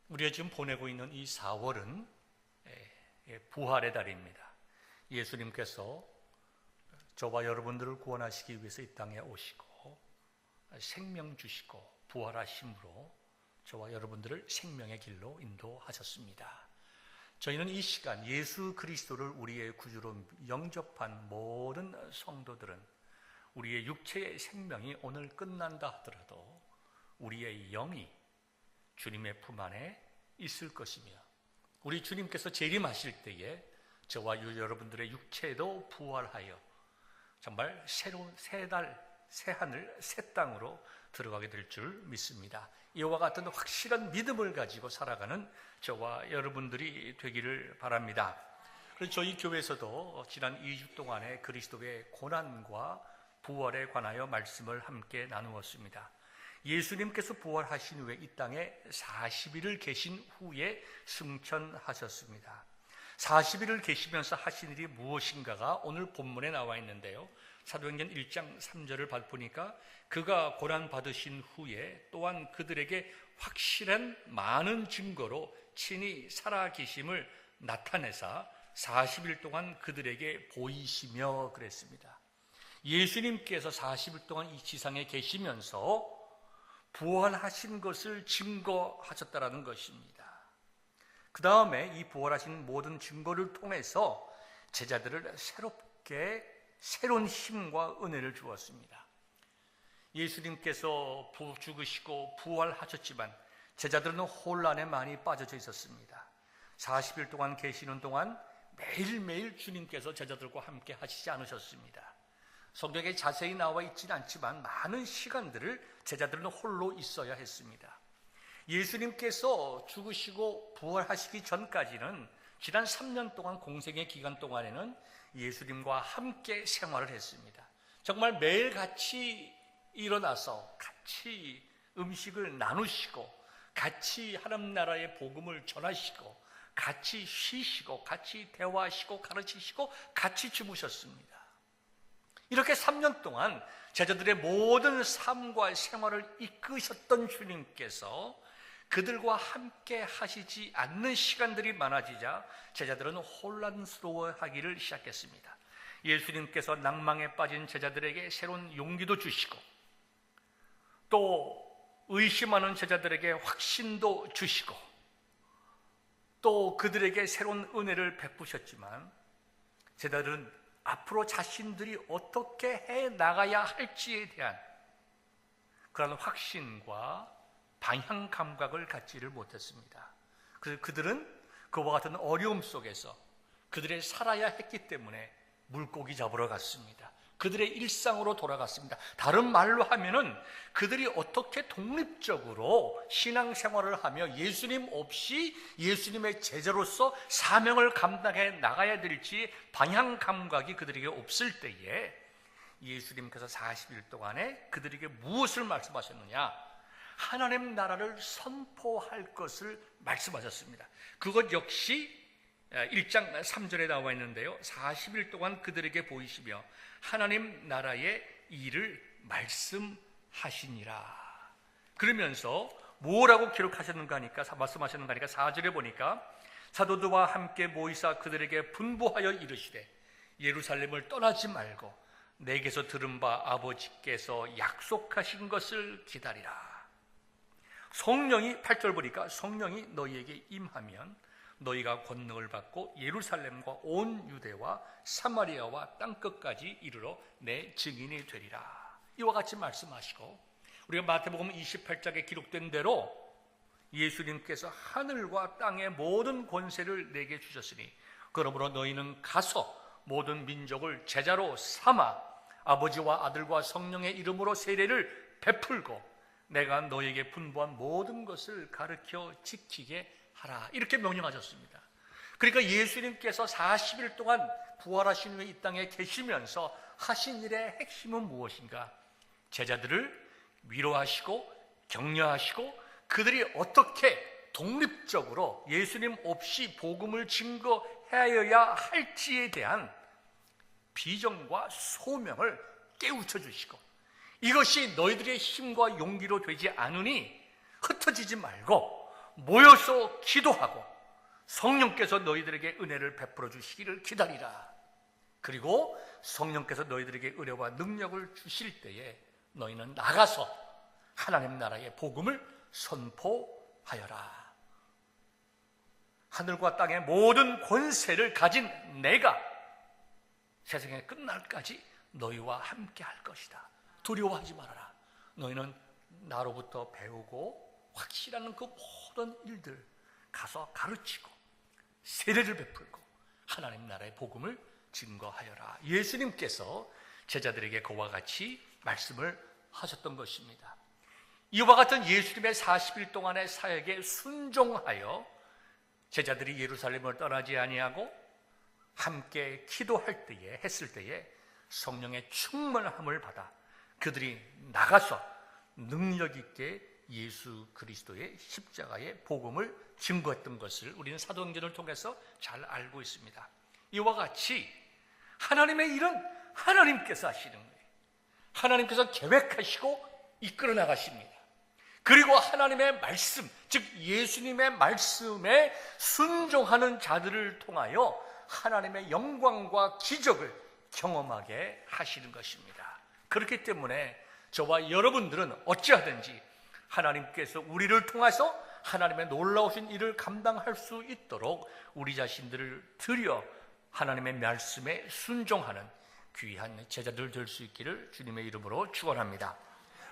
우리가 지금 보내고 있는 이 4월은 부활의 달입니다. 예수님께서 저와 여러분들을 구원하시기 위해서 이 땅에 오시고 생명 주시고 부활하심으로 저와 여러분들을 생명의 길로 인도하셨습니다. 저희는 이 시간 예수 그리스도를 우리의 구주로 영접한 모든 성도들은 우리의 육체의 생명이 오늘 끝난다 하더라도 우리의 영이 주님의 품 안에 있을 것이며, 우리 주님께서 재림하실 때에 저와 여러분들의 육체도 부활하여 정말 새로운 새 하늘 새 땅으로 들어가게 될 줄 믿습니다. 이와 같은 확실한 믿음을 가지고 살아가는 저와 여러분들이 되기를 바랍니다. 그래서 저희 교회에서도 지난 2주 동안에 그리스도의 고난과 부활에 관하여 말씀을 함께 나누었습니다. 예수님께서 부활하신 후에 이 땅에 40일을 계신 후에 승천하셨습니다. 40일을 계시면서 하신 일이 무엇인가가 오늘 본문에 나와 있는데요, 사도행전 1장 3절을 보니까 그가 고난받으신 후에 또한 그들에게 확실한 많은 증거로 친히 살아계심을 나타내사 40일 동안 그들에게 보이시며 그랬습니다. 예수님께서 40일 동안 이 지상에 계시면서 부활하신 것을 증거하셨다라는 것입니다. 그 다음에 이 부활하신 모든 증거를 통해서 제자들을 새로운 힘과 은혜를 주었습니다. 예수님께서 죽으시고 부활하셨지만 제자들은 혼란에 많이 빠져져 있었습니다. 40일 동안 계시는 동안 매일매일 주님께서 제자들과 함께 하시지 않으셨습니다. 성경에 자세히 나와 있지는 않지만 많은 시간들을 제자들은 홀로 있어야 했습니다. 예수님께서 죽으시고 부활하시기 전까지는 지난 3년 동안 공생의 기간 동안에는 예수님과 함께 생활을 했습니다. 정말 매일 같이 일어나서 같이 음식을 나누시고 같이 하나님 나라의 복음을 전하시고 같이 쉬시고 같이 대화하시고 가르치시고 같이 주무셨습니다. 이렇게 3년 동안 제자들의 모든 삶과 생활을 이끄셨던 주님께서 그들과 함께 하시지 않는 시간들이 많아지자 제자들은 혼란스러워하기를 시작했습니다. 예수님께서 낭망에 빠진 제자들에게 새로운 용기도 주시고 또 의심하는 제자들에게 확신도 주시고 또 그들에게 새로운 은혜를 베푸셨지만 제자들은 앞으로 자신들이 어떻게 해 나가야 할지에 대한 그런 확신과 방향 감각을 갖지를 못했습니다. 그래서 그들은 그와 같은 어려움 속에서 그들의 살아야 했기 때문에 물고기 잡으러 갔습니다. 그들의 일상으로 돌아갔습니다. 다른 말로 하면은 그들이 어떻게 독립적으로 신앙생활을 하며 예수님 없이 예수님의 제자로서 사명을 감당해 나가야 될지 방향 감각이 그들에게 없을 때에 예수님께서 40일 동안에 그들에게 무엇을 말씀하셨느냐? 하나님 나라를 선포할 것을 말씀하셨습니다. 그것 역시 1장 3절에 나와 있는데요, 40일 동안 그들에게 보이시며 하나님 나라의 일을 말씀하시니라. 그러면서 뭐라고 기록하셨는가 하니까, 말씀하셨는가 하니까 4절에 보니까 사도들과 함께 모이사 그들에게 분부하여 이르시되 예루살렘을 떠나지 말고 내게서 들은 바 아버지께서 약속하신 것을 기다리라. 성령이 8절 보니까 성령이 너희에게 임하면 너희가 권능을 받고 예루살렘과 온 유대와 사마리아와 땅끝까지 이르러 내 증인이 되리라. 이와 같이 말씀하시고 우리가 마태복음 28장에 기록된 대로 예수님께서 하늘과 땅의 모든 권세를 내게 주셨으니 그러므로 너희는 가서 모든 민족을 제자로 삼아 아버지와 아들과 성령의 이름으로 세례를 베풀고 내가 너희에게 분부한 모든 것을 가르쳐 지키게 하라. 이렇게 명령하셨습니다. 그러니까 예수님께서 40일 동안 부활하신 후에 이 땅에 계시면서 하신 일의 핵심은 무엇인가? 제자들을 위로하시고 격려하시고 그들이 어떻게 독립적으로 예수님 없이 복음을 증거하여야 할지에 대한 비전과 소명을 깨우쳐 주시고 이것이 너희들의 힘과 용기로 되지 않으니 흩어지지 말고 모여서 기도하고 성령께서 너희들에게 은혜를 베풀어 주시기를 기다리라. 그리고 성령께서 너희들에게 은혜와 능력을 주실 때에 너희는 나가서 하나님 나라의 복음을 선포하여라. 하늘과 땅의 모든 권세를 가진 내가 세상의 끝날까지 너희와 함께 할 것이다. 두려워하지 말아라. 너희는 나로부터 배우고 확실한 그 모든 일들 가서 가르치고 세례를 베풀고 하나님 나라의 복음을 증거하여라. 예수님께서 제자들에게 그와 같이 말씀을 하셨던 것입니다. 이와 같은 예수님의 40일 동안의 사역에 순종하여 제자들이 예루살렘을 떠나지 아니하고 함께 기도할 때에 했을 때에 성령의 충만함을 받아 그들이 나가서 능력 있게 예수 그리스도의 십자가의 복음을 증거했던 것을 우리는 사도행전을 통해서 잘 알고 있습니다. 이와 같이 하나님의 일은 하나님께서 하시는 거예요. 하나님께서 계획하시고 이끌어 나가십니다. 그리고 하나님의 말씀, 즉 예수님의 말씀에 순종하는 자들을 통하여 하나님의 영광과 기적을 경험하게 하시는 것입니다. 그렇기 때문에 저와 여러분들은 어찌하든지 하나님께서 우리를 통해서 하나님의 놀라우신 일을 감당할 수 있도록 우리 자신들을 들여 하나님의 말씀에 순종하는 귀한 제자들 될 수 있기를 주님의 이름으로 축원합니다.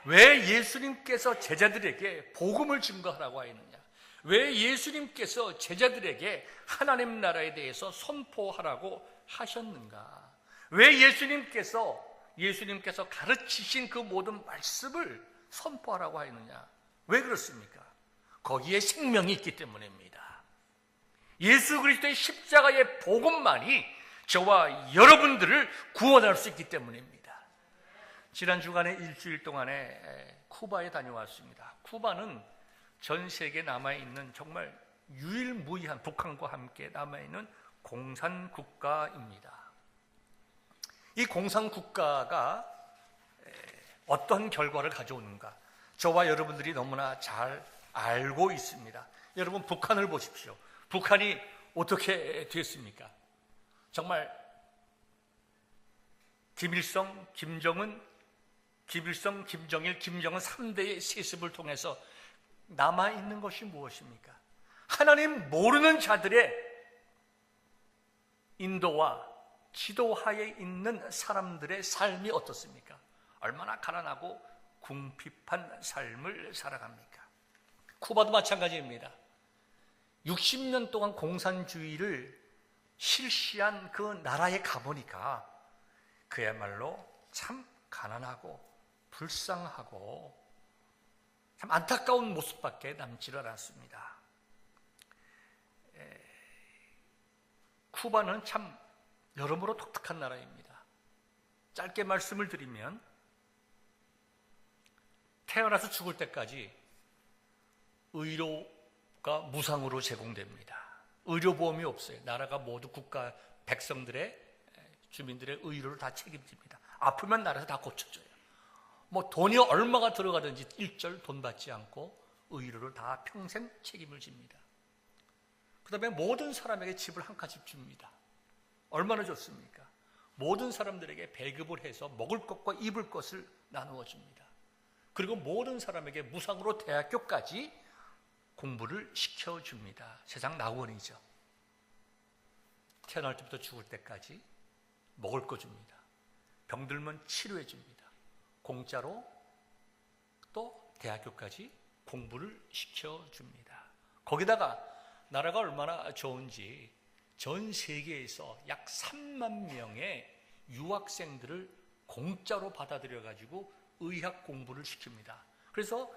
왜 예수님께서 제자들에게 복음을 증거하라고 하였느냐? 왜 예수님께서 제자들에게 하나님 나라에 대해서 선포하라고 하셨는가? 왜 예수님께서 가르치신 그 모든 말씀을 선포하라고 하였느냐? 왜 그렇습니까? 거기에 생명이 있기 때문입니다. 예수 그리스도의 십자가의 복음만이 저와 여러분들을 구원할 수 있기 때문입니다. 지난 주간에 일주일 동안에 쿠바에 다녀왔습니다. 쿠바는 전 세계에 남아있는 정말 유일무이한 북한과 함께 남아있는 공산국가입니다. 이 공산국가가 어떤 결과를 가져오는가 저와 여러분들이 너무나 잘 알고 있습니다. 여러분 북한을 보십시오. 북한이 어떻게 됐습니까? 정말 김일성, 김정은, 김정일, 김정은 3대의 세습을 통해서 남아있는 것이 무엇입니까? 하나님 모르는 자들의 인도와 지도하에 있는 사람들의 삶이 어떻습니까? 얼마나 가난하고 궁핍한 삶을 살아갑니까? 쿠바도 마찬가지입니다. 60년 동안 공산주의를 실시한 그 나라에 가보니까 그야말로 참 가난하고 불쌍하고 참 안타까운 모습밖에 남지를 않습니다. 쿠바는 참 여러모로 독특한 나라입니다. 짧게 말씀을 드리면 태어나서 죽을 때까지 의료가 무상으로 제공됩니다. 의료보험이 없어요. 나라가 모두 국가 백성들의 주민들의 의료를 다 책임집니다. 아프면 나라에서 다 고쳐줘요. 뭐 돈이 얼마가 들어가든지 일절 돈 받지 않고 의료를 다 평생 책임을 집니다. 그 다음에 모든 사람에게 집을 한 칸씩 줍니다. 얼마나 좋습니까? 모든 사람들에게 배급을 해서 먹을 것과 입을 것을 나누어 줍니다. 그리고 모든 사람에게 무상으로 대학교까지 공부를 시켜줍니다. 세상 낙원이죠. 태어날 때부터 죽을 때까지 먹을 거 줍니다. 병들면 치료해 줍니다. 공짜로 또 대학교까지 공부를 시켜줍니다. 거기다가 나라가 얼마나 좋은지 전 세계에서 약 3만 명의 유학생들을 공짜로 받아들여가지고 의학 공부를 시킵니다. 그래서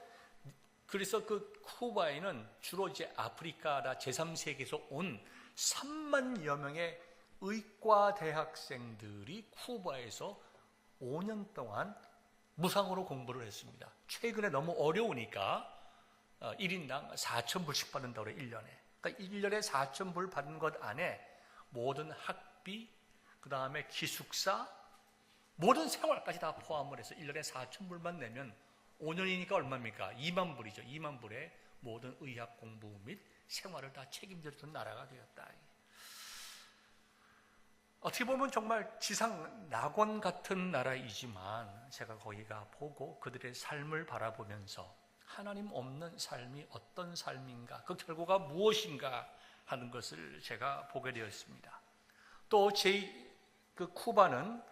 그 쿠바에는 주로 이제 아프리카나 제3세계에서 온 3만여 명의 의과 대학생들이 쿠바에서 5년 동안 무상으로 공부를 했습니다. 최근에 너무 어려우니까 1인당 4,000불씩 받는다고 그래요. 1년에. 그러니까 1년에 4,000불 받는 것 안에 모든 학비, 그 다음에 기숙사, 모든 생활까지 다 포함을 해서 1년에 4,000불만 내면 5년이니까 얼마입니까? 2만 불이죠. 2만 불에 모든 의학 공부 및 생활을 다 책임져주는 나라가 되었다. 어떻게 보면 정말 지상 낙원 같은 나라이지만 제가 거기 가 보고 그들의 삶을 바라보면서 하나님 없는 삶이 어떤 삶인가, 그 결과가 무엇인가 하는 것을 제가 보게 되었습니다. 또 그 쿠바는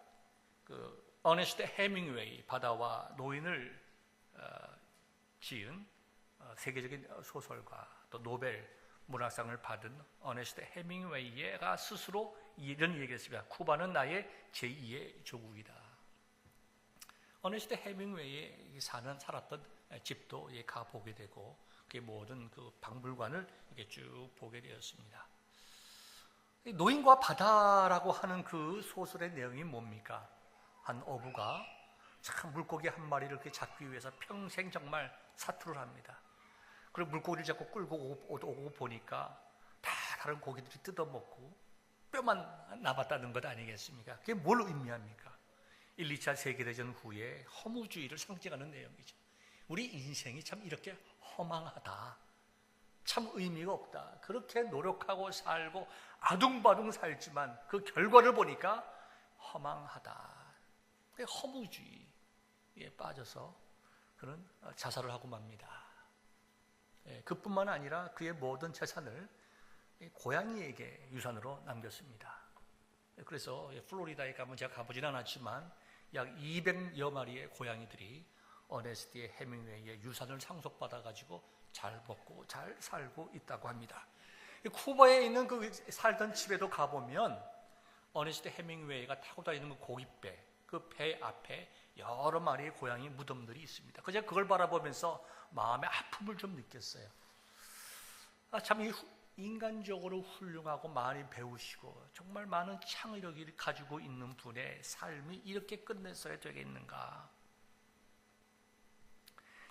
그 어네스트 해밍웨이, 바다와 노인을 지은 세계적인 소설가, 또 노벨 문학상을 받은 어네스트 해밍웨이가 스스로 이런 얘기를 했습니다. 쿠바는 나의 제2의 조국이다. 어네스트 해밍웨이에 살았던 집도 가보게 되고 그 모든 그 박물관을 이렇게 쭉 보게 되었습니다. 노인과 바다라고 하는 그 소설의 내용이 뭡니까? 한 어부가 참 물고기 한 마리를 이렇게 잡기 위해서 평생 정말 사투를 합니다. 그리고 물고기를 자꾸 끌고 오고 보니까 다 다른 고기들이 뜯어먹고 뼈만 남았다는 것 아니겠습니까? 그게 뭘 의미합니까? 1, 2차 세계대전 후에 허무주의를 상징하는 내용이죠. 우리 인생이 참 이렇게 허망하다, 참 의미가 없다, 그렇게 노력하고 살고 아둥바둥 살지만 그 결과를 보니까 허망하다, 허무주의에 빠져서 그는 자살을 하고 맙니다. 그뿐만 아니라 그의 모든 재산을 고양이에게 유산으로 남겼습니다. 그래서 플로리다에 가면 제가 가보진 않았지만 약 200여 마리의 고양이들이 어네스트 해밍웨이의 유산을 상속받아가지고 잘 먹고 잘 살고 있다고 합니다. 쿠바에 있는 그 살던 집에도 가보면 어네스트 해밍웨이가 타고 다니는 그 고깃배, 그 배 앞에 여러 마리의 고양이 무덤들이 있습니다. 그저 그걸 바라보면서 마음의 아픔을 좀 느꼈어요. 참 인간적으로 훌륭하고 많이 배우시고 정말 많은 창의력을 가지고 있는 분의 삶이 이렇게 끝냈어야 되겠는가?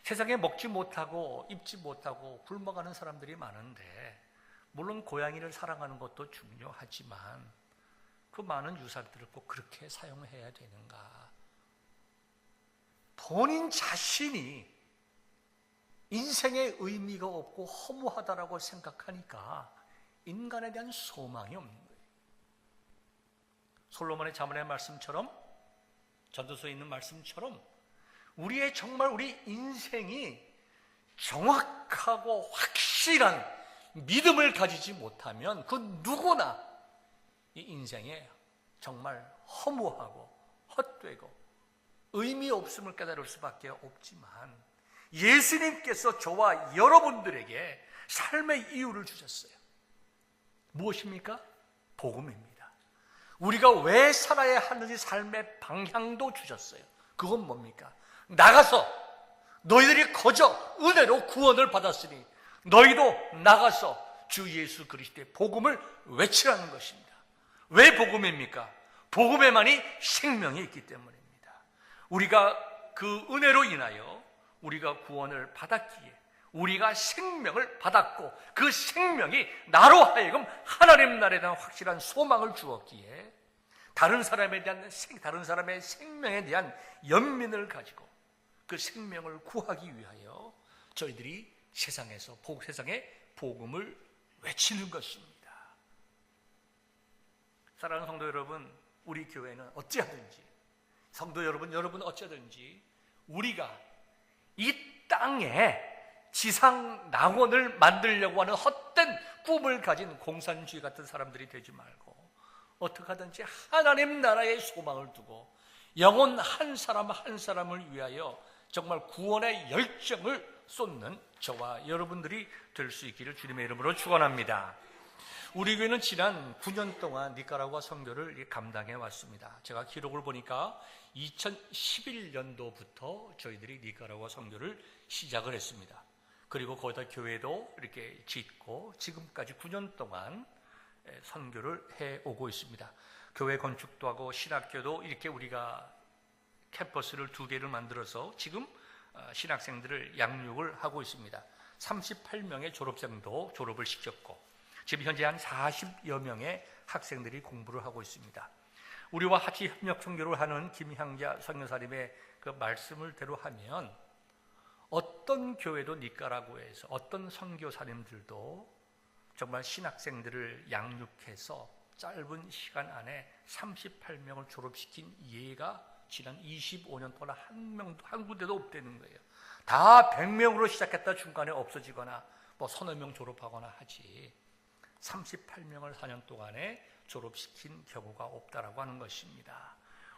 세상에 먹지 못하고 입지 못하고 굶어가는 사람들이 많은데, 물론 고양이를 사랑하는 것도 중요하지만 그 많은 유산들을 꼭 그렇게 사용해야 되는가? 본인 자신이 인생에 의미가 없고 허무하다라고 생각하니까 인간에 대한 소망이 없는 거예요. 솔로몬의 자문의 말씀처럼, 전도서에 있는 말씀처럼 우리의 정말 우리 인생이 정확하고 확실한 믿음을 가지지 못하면 그 누구나 이 인생에 정말 허무하고 헛되고 의미 없음을 깨달을 수밖에 없지만, 예수님께서 저와 여러분들에게 삶의 이유를 주셨어요. 무엇입니까? 복음입니다. 우리가 왜 살아야 하는지 삶의 방향도 주셨어요. 그건 뭡니까? 나가서 너희들이 거저 은혜로 구원을 받았으니 너희도 나가서 주 예수 그리스도의 복음을 외치라는 것입니다. 왜 복음입니까? 복음에만이 생명이 있기 때문입니다. 우리가 그 은혜로 인하여 우리가 구원을 받았기에 우리가 생명을 받았고, 그 생명이 나로 하여금 하나님 나라에 대한 확실한 소망을 주었기에 다른 사람의 생명에 대한 연민을 가지고 그 생명을 구하기 위하여 저희들이 세상에 복음을 외치는 것입니다. 사랑하는 성도 여러분, 우리 교회는 어찌하든지, 성도 여러분 어찌하든지 우리가 이 땅에 지상 낙원을 만들려고 하는 헛된 꿈을 가진 공산주의 같은 사람들이 되지 말고 어떻게 하든지 하나님 나라의 소망을 두고 영혼 한 사람 한 사람을 위하여 정말 구원의 열정을 쏟는 저와 여러분들이 될 수 있기를 주님의 이름으로 축원합니다. 우리 교회는 지난 9년 동안 니카라구아 선교를 감당해 왔습니다. 제가 기록을 보니까 2011년도부터 저희들이 니카라구아 선교를 시작을 했습니다. 그리고 거기다 교회도 이렇게 짓고 지금까지 9년 동안 선교를 해오고 있습니다. 교회 건축도 하고 신학교도 이렇게 우리가 캠퍼스를 2개를 만들어서 지금 신학생들을 양육을 하고 있습니다. 38명의 졸업생도 졸업을 시켰고 지금 현재 한 40여 명의 학생들이 공부를 하고 있습니다. 우리와 같이 협력 선교를 하는 김향자 선교사님의 그 말씀을 대로 하면 어떤 교회도 니카라구아에서 어떤 선교사님들도 정말 신학생들을 양육해서 짧은 시간 안에 38명을 졸업시킨 예가 지난 25년 동안 한 군데도 없다는 거예요. 다 100명으로 시작했다 중간에 없어지거나 뭐 서너 명 졸업하거나 하지 38명을 4년 동안에 졸업시킨 경우가 없다라고 하는 것입니다.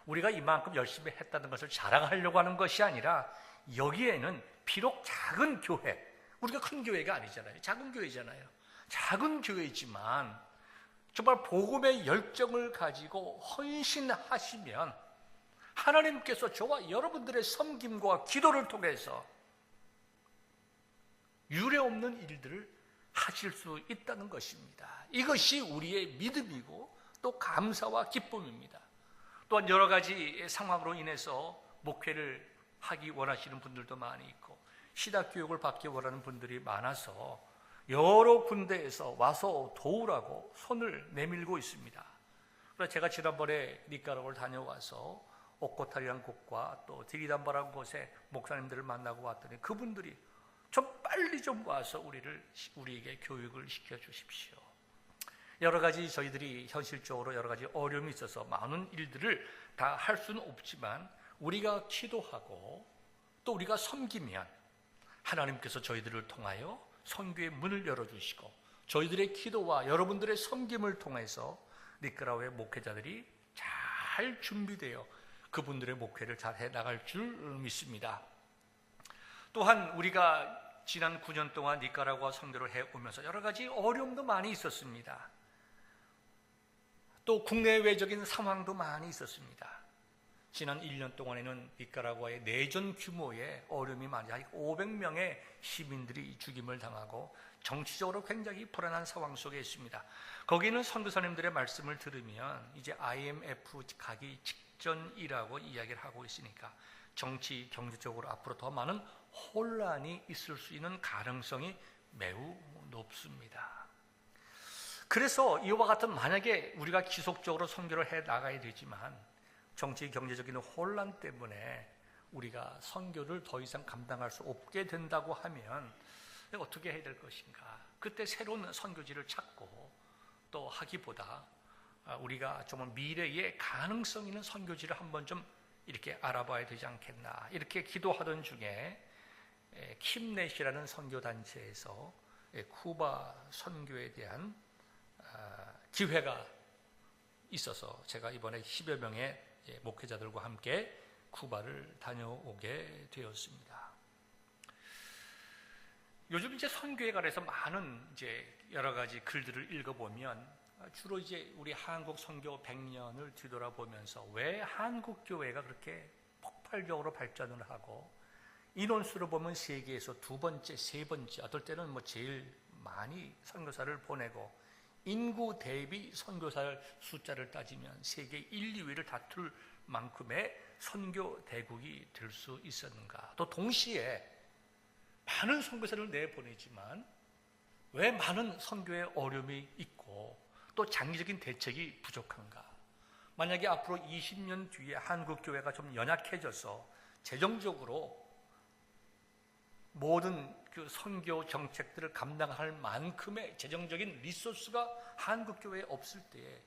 우리가 이만큼 열심히 했다는 것을 자랑하려고 하는 것이 아니라 여기에는 비록 작은 교회, 우리가 큰 교회가 아니잖아요. 작은 교회잖아요. 작은 교회지만 정말 복음의 열정을 가지고 헌신하시면 하나님께서 저와 여러분들의 섬김과 기도를 통해서 유례없는 일들을 하실 수 있다는 것입니다. 이것이 우리의 믿음이고 또 감사와 기쁨입니다. 또한 여러 가지 상황으로 인해서 목회를 하기 원하시는 분들도 많이 있고 신학교육을 받기 원하는 분들이 많아서 여러 군데에서 와서 도우라고 손을 내밀고 있습니다. 그래서 제가 지난번에 니카라구아를 다녀와서 오코탈이라는 곳과 또 디리담바라는 곳에 목사님들을 만나고 왔더니 그분들이 좀 빨리 좀 와서 우리에게 교육을 시켜주십시오. 여러 가지 저희들이 현실적으로 여러 가지 어려움이 있어서 많은 일들을 다 할 수는 없지만 우리가 기도하고 또 우리가 섬기면 하나님께서 저희들을 통하여 선교의 문을 열어주시고 저희들의 기도와 여러분들의 섬김을 통해서 니카라구아의 목회자들이 잘 준비되어 그분들의 목회를 잘 해나갈 줄 믿습니다. 또한 우리가 지난 9년 동안 니카라구아 선교를 해오면서 여러 가지 어려움도 많이 있었습니다. 또 국내외적인 상황도 많이 있었습니다. 지난 1년 동안에는 니카라구아의 내전 규모의 어려움이 많이 500명의 시민들이 죽임을 당하고 정치적으로 굉장히 불안한 상황 속에 있습니다. 거기는 선교사님들의 말씀을 들으면 이제 IMF 가기 직전이라고 이야기를 하고 있으니까 정치, 경제적으로 앞으로 더 많은 혼란이 있을 수 있는 가능성이 매우 높습니다. 그래서 이와 같은 만약에 우리가 지속적으로 선교를 해 나가야 되지만 정치, 경제적인 혼란 때문에 우리가 선교를 더 이상 감당할 수 없게 된다고 하면 어떻게 해야 될 것인가? 그때 새로운 선교지를 찾고 또 하기보다 우리가 정말 미래에 가능성 있는 선교지를 한번 좀 이렇게 알아봐야 되지 않겠나 이렇게 기도하던 중에 킴넷이라는 선교단체에서 쿠바 선교에 대한 기회가 있어서 제가 이번에 10여 명의 목회자들과 함께 쿠바를 다녀오게 되었습니다. 요즘 이제 선교에 관해서 많은 이제 여러 가지 글들을 읽어보면 주로 이제 우리 한국 선교 100년을 뒤돌아보면서 왜 한국 교회가 그렇게 폭발적으로 발전을 하고 인원수로 보면 세계에서 두 번째, 세 번째, 어떨 때는 뭐 제일 많이 선교사를 보내고 인구 대비 선교사 숫자를 따지면 세계 1, 2위를 다툴 만큼의 선교 대국이 될 수 있었는가? 또 동시에 많은 선교사를 내보내지만 왜 많은 선교의 어려움이 있고 또 장기적인 대책이 부족한가? 만약에 앞으로 20년 뒤에 한국 교회가 좀 연약해져서 재정적으로 모든 그 선교 정책들을 감당할 만큼의 재정적인 리소스가 한국 교회에 없을 때에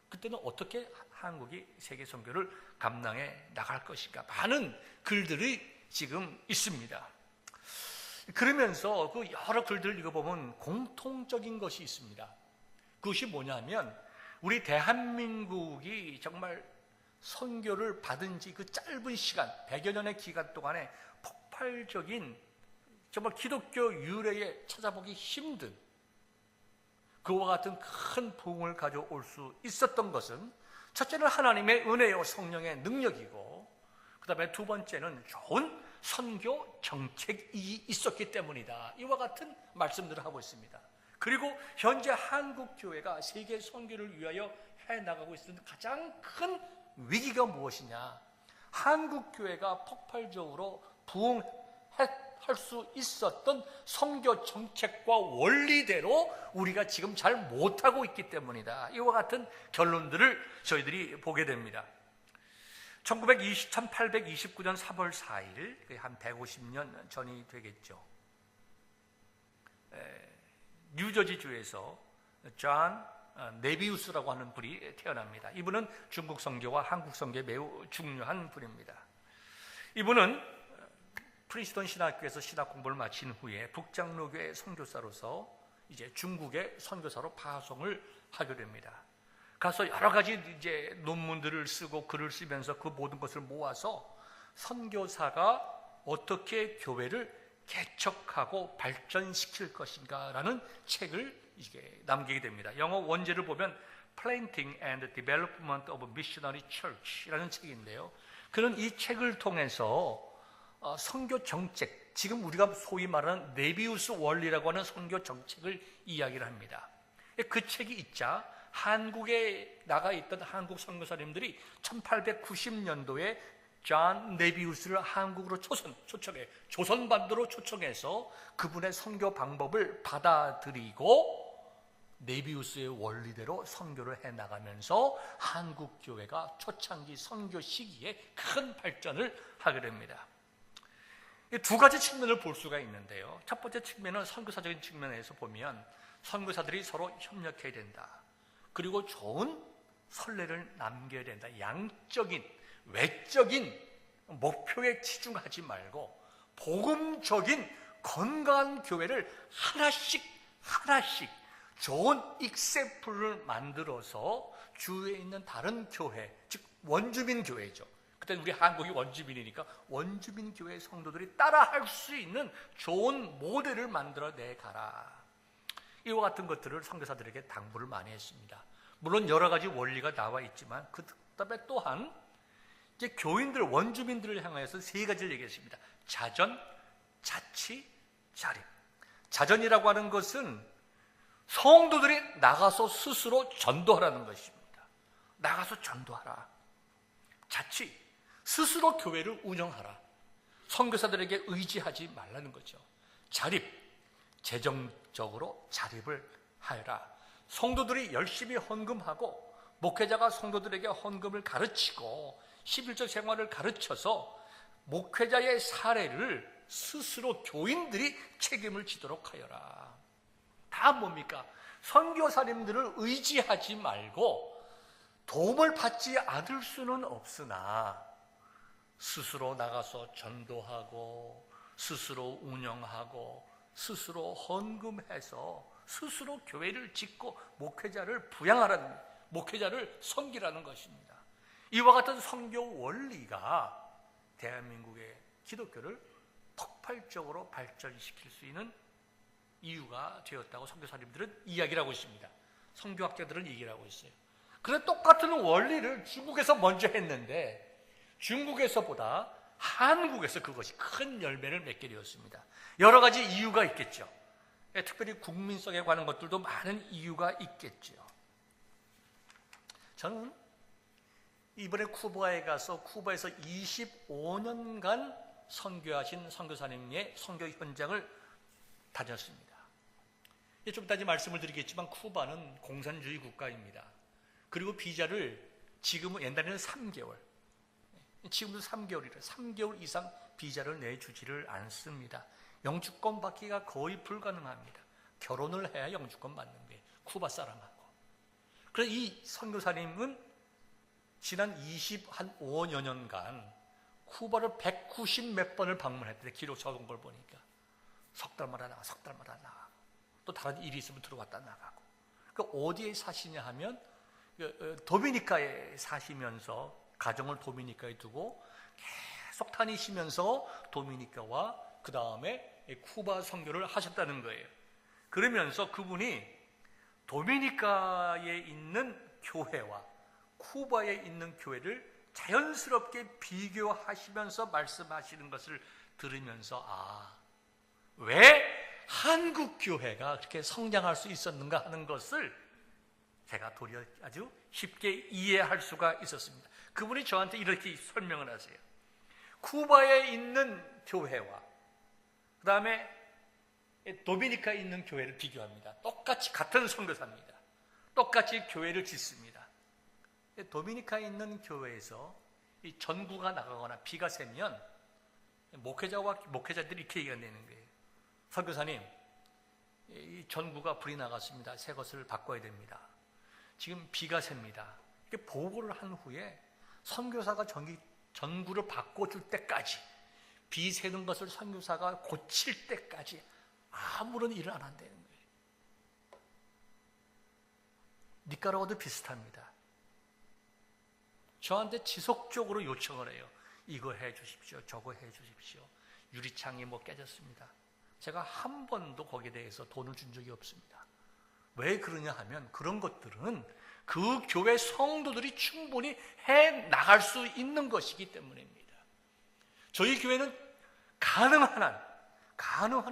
그때는 어떻게 한국이 세계 선교를 감당해 나갈 것인가? 많은 글들이 지금 있습니다. 그러면서 그 여러 글들을 읽어보면 공통적인 것이 있습니다. 그것이 뭐냐면 우리 대한민국이 정말 선교를 받은 지 그 짧은 시간 100여 년의 기간 동안에 폭발적인 정말 기독교 유래에 찾아보기 힘든 그와 같은 큰 부흥을 가져올 수 있었던 것은 첫째는 하나님의 은혜요 성령의 능력이고 그 다음에 두 번째는 좋은 선교 정책이 있었기 때문이다. 이와 같은 말씀들을 하고 있습니다. 그리고 현재 한국 교회가 세계 선교를 위하여 해나가고 있는 가장 큰 위기가 무엇이냐? 한국 교회가 폭발적으로 부흥할 수 있었던 선교 정책과 원리대로 우리가 지금 잘 못하고 있기 때문이다. 이와 같은 결론들을 저희들이 보게 됩니다. 1829년 3월 4일, 한 150년 전이 되겠죠. 뉴저지주에서 존 네비우스라고 하는 분이 태어납니다. 이분은 중국 선교와 한국 선교에 매우 중요한 분입니다. 이분은 프린스턴 신학교에서 신학 공부를 마친 후에 북장로교회 선교사로서 이제 중국의 선교사로 파송을 하게 됩니다. 가서 여러 가지 이제 논문들을 쓰고 글을 쓰면서 그 모든 것을 모아서 선교사가 어떻게 교회를 개척하고 발전시킬 것인가라는 책을 이게 남기게 됩니다. 영어 원제를 보면 Planting and Development of Missionary Church라는 책인데요. 그는 이 책을 통해서 선교 정책, 지금 우리가 소위 말하는 네비우스 원리라고 하는 선교 정책을 이야기를 합니다. 그 책이 있자 한국에 나가 있던 한국 선교사님들이 1890년도에 존 네비우스를 한국으로 초청해 조선반도로 초청해서 그분의 선교 방법을 받아들이고 네비우스의 원리대로 선교를 해나가면서 한국 교회가 초창기 선교 시기에 큰 발전을 하게 됩니다. 두 가지 측면을 볼 수가 있는데요. 첫 번째 측면은 선교사적인 측면에서 보면 선교사들이 서로 협력해야 된다. 그리고 좋은 선례를 남겨야 된다. 양적인, 외적인 목표에 치중하지 말고 복음적인 건강한 교회를 하나씩 좋은 익세플을 만들어서 주위에 있는 다른 교회, 즉 원주민 교회죠. 그때 우리 한국이 원주민이니까 원주민 교회 성도들이 따라할 수 있는 좋은 모델을 만들어 내가라. 이와 같은 것들을 선교사들에게 당부를 많이 했습니다. 물론 여러 가지 원리가 나와 있지만 그 다음에 또한 이제 교인들, 원주민들을 향하여서 세 가지를 얘기했습니다. 자전, 자치, 자립. 자전이라고 하는 것은 성도들이 나가서 스스로 전도하라는 것입니다. 나가서 전도하라. 자치, 스스로 교회를 운영하라. 선교사들에게 의지하지 말라는 거죠. 자립, 재정적으로 자립을 하여라. 성도들이 열심히 헌금하고 목회자가 성도들에게 헌금을 가르치고 11조 생활을 가르쳐서 목회자의 사례를 스스로 교인들이 책임을 지도록 하여라. 다 뭡니까? 선교사님들을 의지하지 말고 도움을 받지 않을 수는 없으나 스스로 나가서 전도하고 스스로 운영하고 스스로 헌금해서 스스로 교회를 짓고 목회자를 부양하라는, 목회자를 섬기라는 것입니다. 이와 같은 선교 원리가 대한민국의 기독교를 폭발적으로 발전시킬 수 있는 이유가 되었다고 선교사님들은 이야기를 하고 있습니다. 선교학자들은 얘기를 하고 있어요. 그런데 똑같은 원리를 중국에서 먼저 했는데 중국에서보다 한국에서 그것이 큰 열매를 맺게 되었습니다. 여러 가지 이유가 있겠죠. 특별히 국민성에 관한 것들도 많은 이유가 있겠죠. 저는 이번에 쿠바에 가서 쿠바에서 25년간 선교하신 선교사님의 선교 현장을 다녔습니다. 좀 이따 말씀을 드리겠지만 쿠바는 공산주의 국가입니다. 그리고 비자를 지금은 옛날에는 3개월, 지금도 3개월이라 3개월 이상 비자를 내주지를 않습니다. 영주권 받기가 거의 불가능합니다. 결혼을 해야 영주권 받는 거예요. 쿠바 사람하고. 그래서 이 선교사님은 지난 25여 년간 쿠바를 190 몇 번을 방문했대. 기록 적은 걸 보니까 석 달마다 나가, 석 달마다 나가. 또 다른 일이 있으면 들어갔다 나가고. 그 어디에 사시냐 하면 도미니카에 사시면서 가정을 도미니카에 두고 계속 다니시면서 도미니카와 그 다음에 쿠바 선교를 하셨다는 거예요. 그러면서 그분이 도미니카에 있는 교회와 쿠바에 있는 교회를 자연스럽게 비교하시면서 말씀하시는 것을 들으면서 왜 한국 교회가 그렇게 성장할 수 있었는가 하는 것을 제가 도리어 아주 쉽게 이해할 수가 있었습니다. 그분이 저한테 이렇게 설명을 하세요. 쿠바에 있는 교회와 그 다음에 도미니카에 있는 교회를 비교합니다. 똑같이 같은 선교사입니다. 똑같이 교회를 짓습니다. 도미니카에 있는 교회에서 이 전구가 나가거나 비가 새면 목회자들이 이렇게 얘기가 되는 거예요. 선교사님, 이 전구가 불이 나갔습니다. 새 것을 바꿔야 됩니다. 지금 비가 셉니다. 이렇게 보고를 한 후에 선교사가 전구를 바꿔줄 때까지, 비 새는 것을 선교사가 고칠 때까지 아무런 일을 안 한다는 거예요. 니카라과도 비슷합니다. 저한테 지속적으로 요청을 해요. 이거 해 주십시오. 저거 해 주십시오. 유리창이 깨졌습니다. 제가 한 번도 거기에 대해서 돈을 준 적이 없습니다. 왜 그러냐 하면 그런 것들은 그 교회 성도들이 충분히 해 나갈 수 있는 것이기 때문입니다. 저희 교회는 가능한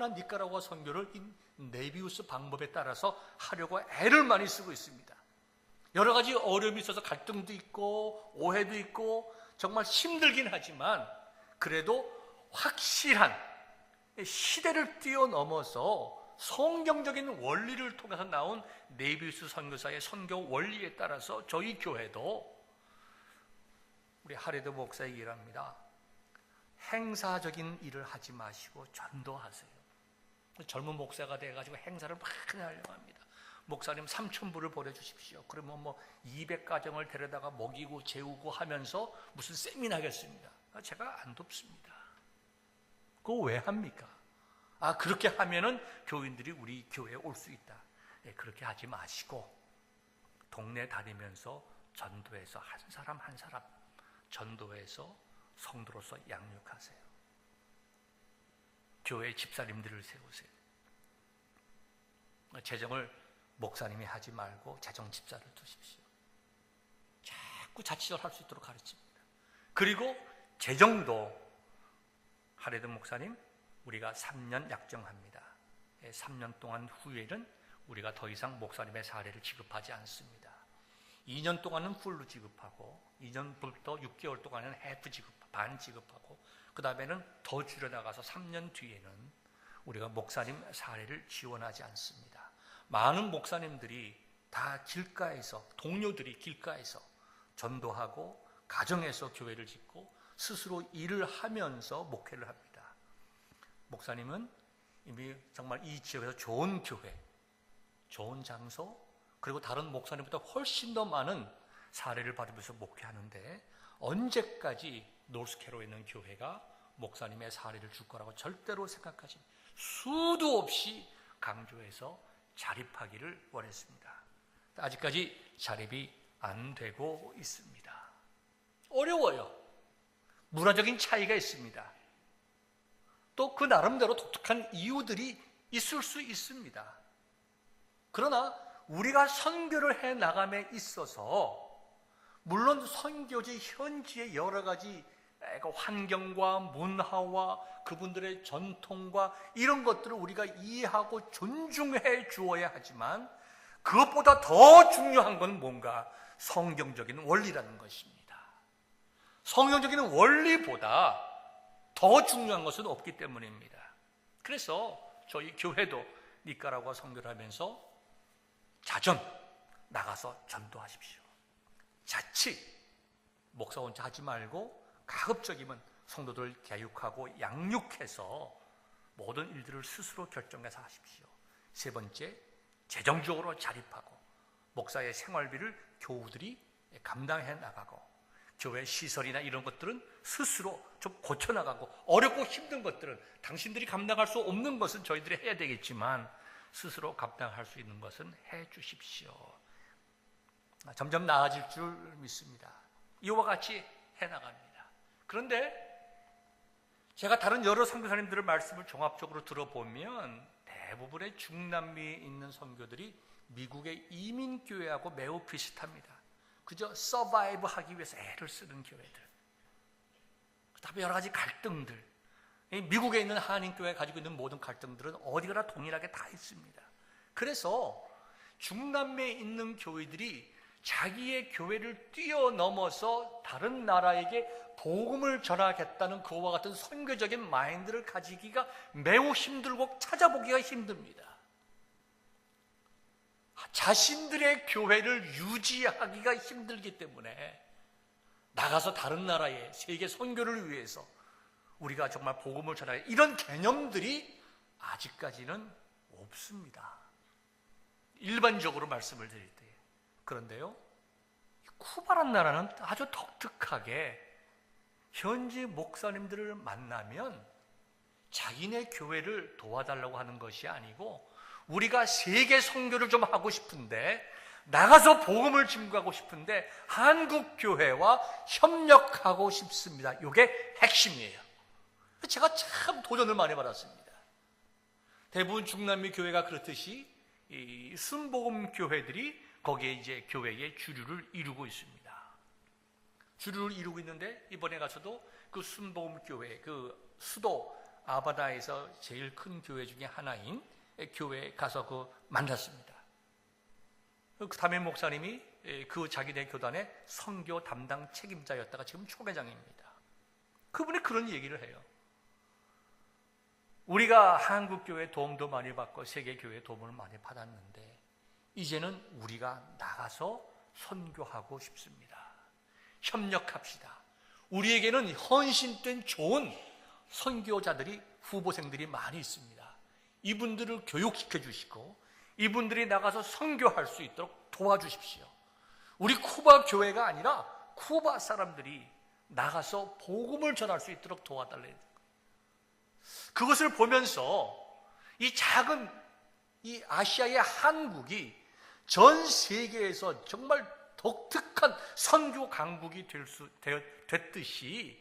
한 니카라과 선교를 네비우스 방법에 따라서 하려고 애를 많이 쓰고 있습니다. 여러 가지 어려움이 있어서 갈등도 있고 오해도 있고 정말 힘들긴 하지만 그래도 확실한 시대를 뛰어넘어서 성경적인 원리를 통해서 나온 네비우스 선교사의 선교 원리에 따라서 저희 교회도 우리 하레드 목사의 얘기를 합니다. 행사적인 일을 하지 마시고 전도하세요. 젊은 목사가 돼가지고 행사를 많이 하려고 합니다. 목사님 3,000불을 보내주십시오. 그러면 200가정을 데려다가 먹이고 재우고 하면서 무슨 세미나 하겠습니다. 제가 안 돕습니다. 그거 왜 합니까? 그렇게 하면은 교인들이 우리 교회에 올 수 있다. 그렇게 하지 마시고 동네 다니면서 전도해서 한 사람 한 사람 전도해서 성도로서 양육하세요. 교회 집사님들을 세우세요. 재정을 목사님이 하지 말고 재정 집사를 두십시오. 자꾸 자치를 할 수 있도록 가르칩니다. 그리고 재정도 하레드 목사님, 우리가 3년 약정합니다. 3년 동안 후에는 우리가 더 이상 목사님의 사례를 지급하지 않습니다. 2년 동안은 풀로 지급하고 2년부터 6개월 동안은 해프 반 지급하고 그 다음에는 더 줄여나가서 3년 뒤에는 우리가 목사님 사례를 지원하지 않습니다. 많은 목사님들이 다 길가에서, 동료들이 길가에서 전도하고 가정에서 교회를 짓고 스스로 일을 하면서 목회를 합니다. 목사님은 이미 정말 이 지역에서 좋은 교회, 좋은 장소, 그리고 다른 목사님보다 훨씬 더 많은 사례를 받으면서 목회하는데 언제까지 노스캐로에 있는 교회가 목사님의 사례를 줄 거라고 절대로 생각하지 수도 없이 강조해서 자립하기를 원했습니다. 아직까지 자립이 안 되고 있습니다. 어려워요. 문화적인 차이가 있습니다. 또 그 나름대로 독특한 이유들이 있을 수 있습니다. 그러나 우리가 선교를 해 나감에 있어서 물론 선교지 현지의 여러 가지 환경과 문화와 그분들의 전통과 이런 것들을 우리가 이해하고 존중해 주어야 하지만 그것보다 더 중요한 건 뭔가 성경적인 원리라는 것입니다. 성경적인 원리보다 더 중요한 것은 없기 때문입니다. 그래서 저희 교회도 니카라과 선교를 하면서 자전 나가서 전도하십시오. 자칫 목사 혼자 하지 말고 가급적이면 성도들 교육하고 양육해서 모든 일들을 스스로 결정해서 하십시오. 세 번째, 재정적으로 자립하고 목사의 생활비를 교우들이 감당해 나가고 교회 시설이나 이런 것들은 스스로 좀 고쳐나가고 어렵고 힘든 것들은 당신들이 감당할 수 없는 것은 저희들이 해야 되겠지만 스스로 감당할 수 있는 것은 해 주십시오. 점점 나아질 줄 믿습니다. 이와 같이 해나갑니다. 그런데 제가 다른 여러 선교사님들의 말씀을 종합적으로 들어보면 대부분의 중남미에 있는 선교들이 미국의 이민교회하고 매우 비슷합니다. 그저 서바이브 하기 위해서 애를 쓰는 교회들, 그 다음에 여러 가지 갈등들, 미국에 있는 한인교회가 가지고 있는 모든 갈등들은 어디가나 동일하게 다 있습니다. 그래서 중남미에 있는 교회들이 자기의 교회를 뛰어넘어서 다른 나라에게 복음을 전하겠다는 그와 같은 선교적인 마인드를 가지기가 매우 힘들고 찾아보기가 힘듭니다. 자신들의 교회를 유지하기가 힘들기 때문에 나가서 다른 나라에 세계 선교를 위해서 우리가 정말 복음을 전하야 이런 개념들이 아직까지는 없습니다. 일반적으로 말씀을 드릴 때. 그런데요, 쿠바란 나라는 아주 독특하게 현지 목사님들을 만나면 자기네 교회를 도와달라고 하는 것이 아니고 우리가 세계 선교를 좀 하고 싶은데 나가서 복음을 증거하고 싶은데 한국 교회와 협력하고 싶습니다. 이게 핵심이에요. 제가 참 도전을 많이 받았습니다. 대부분 중남미 교회가 그렇듯이 이 순복음 교회들이 거기에 이제 교회의 주류를 이루고 있습니다. 주류를 이루고 있는데 이번에 가서도 그 순복음 교회, 그 수도 아바다에서 제일 큰 교회 중에 하나인 교회에 가서 그 만났습니다. 그 담임 목사님이 그 자기네 교단의 선교 담당 책임자였다가 지금 총회장입니다. 그분이 그런 얘기를 해요. 우리가 한국교회 도움도 많이 받고 세계교회 도움을 많이 받았는데 이제는 우리가 나가서 선교하고 싶습니다. 협력합시다. 우리에게는 헌신된 좋은 선교자들이 후보생들이 많이 있습니다. 이분들을 교육시켜 주시고 이분들이 나가서 선교할 수 있도록 도와주십시오. 우리 쿠바 교회가 아니라 쿠바 사람들이 나가서 복음을 전할 수 있도록 도와달래요. 그것을 보면서 이 작은 이 아시아의 한국이 전 세계에서 정말 독특한 선교 강국이 됐듯이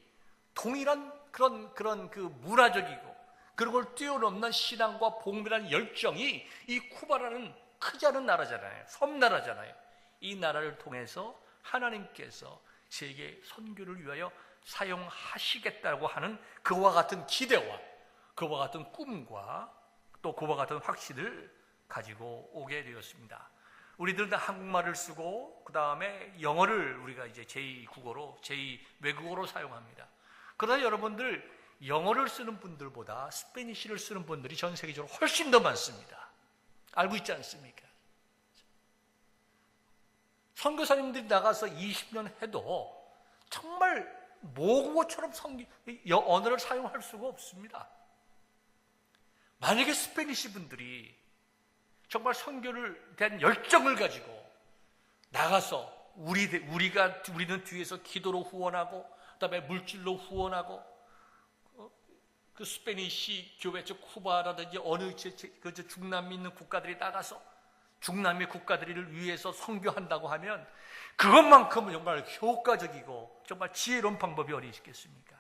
동일한 그런 그 문화적이고 그런 걸 뛰어넘는 신앙과 복음이라는 열정이 이 쿠바라는 크지 않은 나라잖아요. 섬나라잖아요. 이 나라를 통해서 하나님께서 세계 선교를 위하여 사용하시겠다고 하는 그와 같은 기대와 그와 같은 꿈과 또 그와 같은 확신을 가지고 오게 되었습니다. 우리들은 한국말을 쓰고 그 다음에 영어를 우리가 이제 제2국어로 제2외국어로 사용합니다. 그러나 여러분들 영어를 쓰는 분들보다 스페니쉬를 쓰는 분들이 전 세계적으로 훨씬 더 많습니다. 알고 있지 않습니까? 선교사님들이 나가서 20년 해도 정말 모국어처럼 언어를 사용할 수가 없습니다. 만약에 스페니쉬 분들이 정말 선교를 대한 열정을 가지고 나가서 우리는 뒤에서 기도로 후원하고 그다음에 물질로 후원하고 그 스페니쉬 교회 즉 쿠바라든지 어느 중남미 있는 국가들이 나가서 중남미 국가들을 위해서 선교한다고 하면 그것만큼은 정말 효과적이고 정말 지혜로운 방법이 어디 있겠습니까?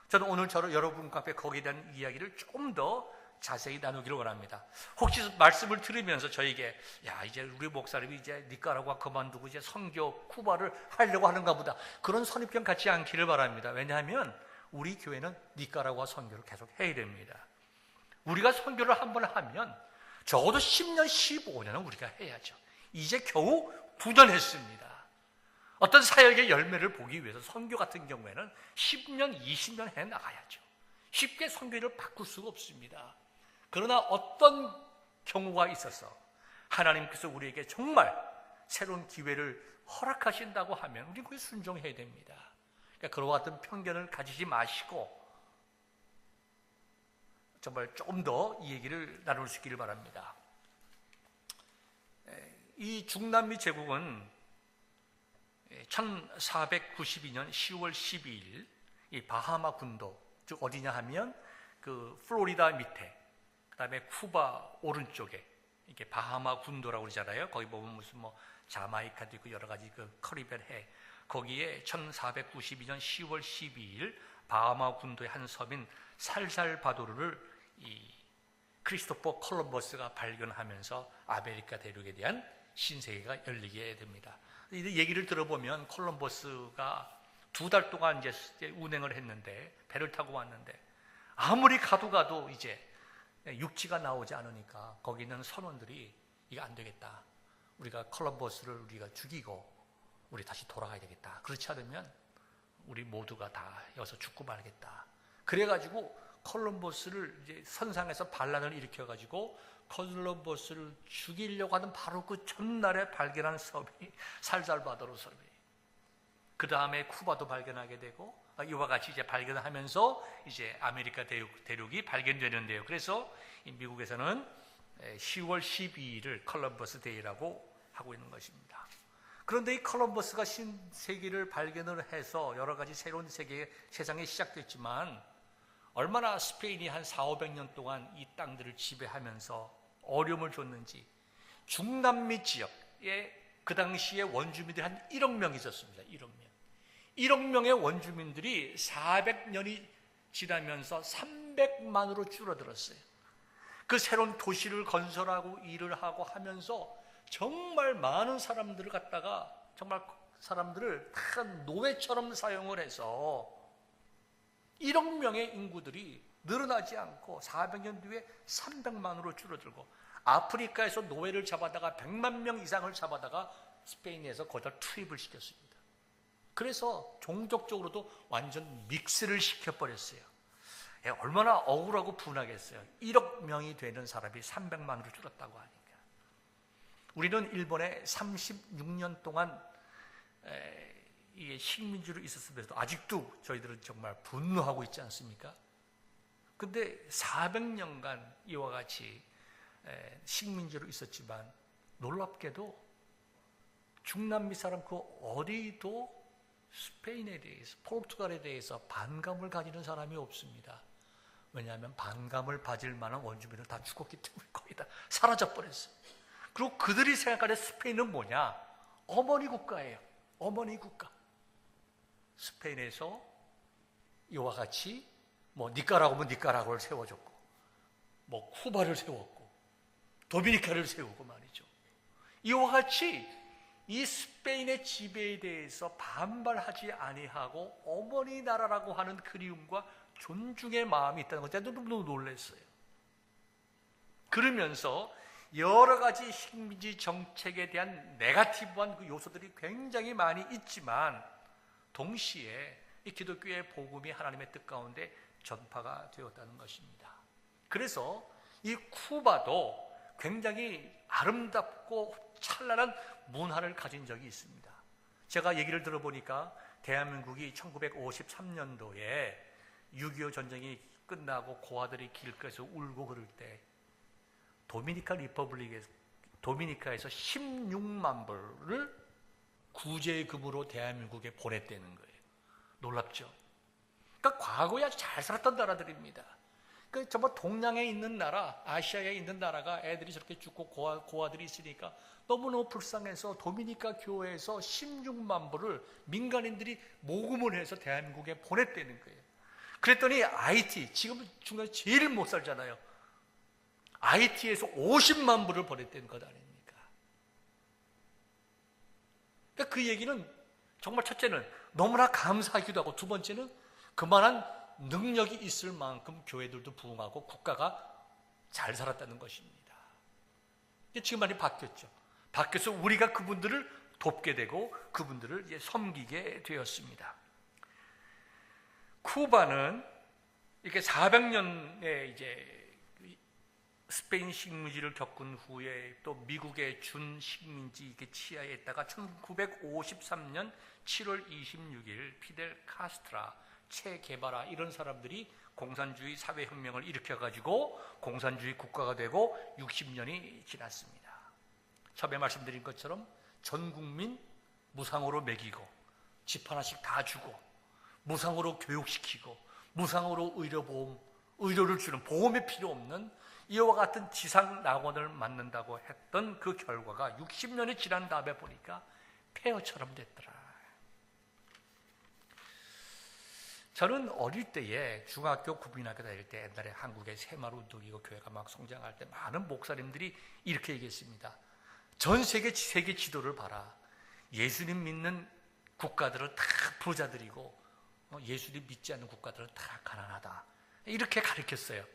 저는 오늘 여러분과 앞에 거기에 대한 이야기를 조금 더 자세히 나누기를 원합니다. 혹시 말씀을 들으면서 저에게 이제 우리 목사님이 이제 니카라과 그만두고 이제 선교 쿠바를 하려고 하는가 보다 그런 선입견 갖지 않기를 바랍니다. 왜냐하면 우리 교회는 니카라과 선교를 계속 해야 됩니다. 우리가 선교를 한번 하면 적어도 10년, 15년은 우리가 해야죠. 이제 겨우 9년 했습니다. 어떤 사역의 열매를 보기 위해서 선교 같은 경우에는 10년, 20년 해 나가야죠. 쉽게 선교를 바꿀 수가 없습니다. 그러나 어떤 경우가 있어서 하나님께서 우리에게 정말 새로운 기회를 허락하신다고 하면 우리는 그에 순종해야 됩니다. 그러니까 그와 같은 편견을 가지지 마시고 정말 조금 더 이 얘기를 나눌 수 있기를 바랍니다. 이 중남미 제국은 1492년 10월 12일 이 바하마 군도 즉 어디냐 하면 그 플로리다 밑에 그다음에 쿠바 오른쪽에 이게 바하마 군도라고 그러잖아요. 거기 보면 무슨 뭐 자마이카도 있고 여러 가지 그 커리비안 해 거기에 1492년 10월 12일 바하마 군도의 한 섬인 살살바도르를 이 크리스토퍼 콜럼버스가 발견하면서 아메리카 대륙에 대한 신세계가 열리게 됩니다. 이 얘기를 들어보면 콜럼버스가 2달 동안 이제 운행을 했는데 배를 타고 왔는데 아무리 가도 이제 육지가 나오지 않으니까 거기 있는 선원들이 이거 안 되겠다. 우리가 콜럼버스를 우리가 죽이고 우리 다시 돌아가야 되겠다. 그렇지 않으면 우리 모두가 다 여기서 죽고 말겠다. 그래가지고 콜럼버스를 이제 선상에서 반란을 일으켜가지고 콜럼버스를 죽이려고 하던 바로 그 전날에 발견한 섬이 살살바도르 섬이. 그 다음에 쿠바도 발견하게 되고 이와 같이 이제 발견하면서 이제 아메리카 대륙이 발견되는데요. 그래서 미국에서는 10월 12일을 컬럼버스 데이라고 하고 있는 것입니다. 그런데 이 컬럼버스가 신세계를 발견을 해서 여러 가지 새로운 세상이 시작됐지만 얼마나 스페인이 한 400~500년 동안 이 땅들을 지배하면서 어려움을 줬는지 중남미 지역에 그 당시에 원주민들이 한 1억 명 있었습니다. 1억 명. 1억 명의 원주민들이 400년이 지나면서 300만으로 줄어들었어요. 그 새로운 도시를 건설하고 일을 하고 하면서 정말 많은 사람들을 갖다가 정말 사람들을 다 노예처럼 사용을 해서 1억 명의 인구들이 늘어나지 않고 400년 뒤에 300만으로 줄어들고 아프리카에서 노예를 잡아다가 100만 명 이상을 잡아다가 스페인에서 거기다 투입을 시켰습니다. 그래서 종족적으로도 완전 믹스를 시켜버렸어요. 얼마나 억울하고 분하겠어요. 1억 명이 되는 사람이 300만으로 줄었다고 하니까. 우리는 일본에 36년 동안 이게 식민지로 있었음에도 아직도 저희들은 정말 분노하고 있지 않습니까? 근데 400년간 이와 같이 식민지로 있었지만 놀랍게도 중남미 사람 그 어디도 스페인에 대해서, 포르투갈에 대해서 반감을 가지는 사람이 없습니다. 왜냐하면 반감을 가질 만한 원주민은 다 죽었기 때문에 거의 다 사라져버렸어요. 그리고 그들이 생각하는 스페인은 뭐냐? 어머니 국가예요. 어머니 국가. 스페인에서 이와 같이 뭐 니카라구면 니카라구를 세워줬고, 뭐 쿠바를 세웠고, 도미니카를 세우고 말이죠. 이와 같이 이 스페인의 지배에 대해서 반발하지 아니하고 어머니 나라라고 하는 그리움과 존중의 마음이 있다는 것에 너무 놀랐어요. 그러면서 여러 가지 식민지 정책에 대한 네거티브한 그 요소들이 굉장히 많이 있지만 동시에 이 기독교의 복음이 하나님의 뜻 가운데 전파가 되었다는 것입니다. 그래서 이 쿠바도 굉장히 아름답고 찬란한 문화를 가진 적이 있습니다. 제가 얘기를 들어보니까 대한민국이 1953년도에 6.25 전쟁이 끝나고 고아들이 길가에서 울고 그럴 때 도미니카에서 16만 불을 구제금으로 대한민국에 보냈다는 거예요. 놀랍죠? 그러니까 과거에 아주 잘 살았던 나라들입니다. 그 정말 동양에 있는 나라, 아시아에 있는 나라가 애들이 저렇게 죽고 고아들이 있으니까 너무너무 불쌍해서 도미니카 교회에서 16만 불을 민간인들이 모금을 해서 대한민국에 보냈다는 거예요. 그랬더니 아이티, 지금 중간에 제일 못 살잖아요. 아이티에서 50만 불을 보냈다는 것 아닙니까? 그러니까 그 얘기는 정말 첫째는 너무나 감사하기도 하고 두 번째는 그만한 능력이 있을 만큼 교회들도 부흥하고 국가가 잘 살았다는 것입니다. 지금 많이 바뀌었죠. 바뀌어서 우리가 그분들을 돕게 되고 그분들을 이제 섬기게 되었습니다. 쿠바는 이렇게 400년의 이제 스페인 식민지를 겪은 후에 또 미국의 준 식민지 치하에 있다가 1953년 7월 26일 피델 카스트라, 체 게바라 이런 사람들이 공산주의 사회혁명을 일으켜가지고 공산주의 국가가 되고 60년이 지났습니다. 처음에 말씀드린 것처럼 전 국민 무상으로 먹이고 집 하나씩 다 주고 무상으로 교육시키고 무상으로 의료를 주는 보험이 필요 없는 이와 같은 지상 낙원을 만든다고 했던 그 결과가 60년이 지난 다음에 보니까 폐허처럼 됐더라. 저는 어릴 때에 중학교 국민학교 다닐 때 옛날에 한국의 새마을운동이고 교회가 막 성장할 때 많은 목사님들이 이렇게 얘기했습니다. 전 세계 지도를 봐라. 예수님 믿는 국가들은 다 부자들이고 예수님 믿지 않는 국가들은 다 가난하다. 이렇게 가르쳤어요.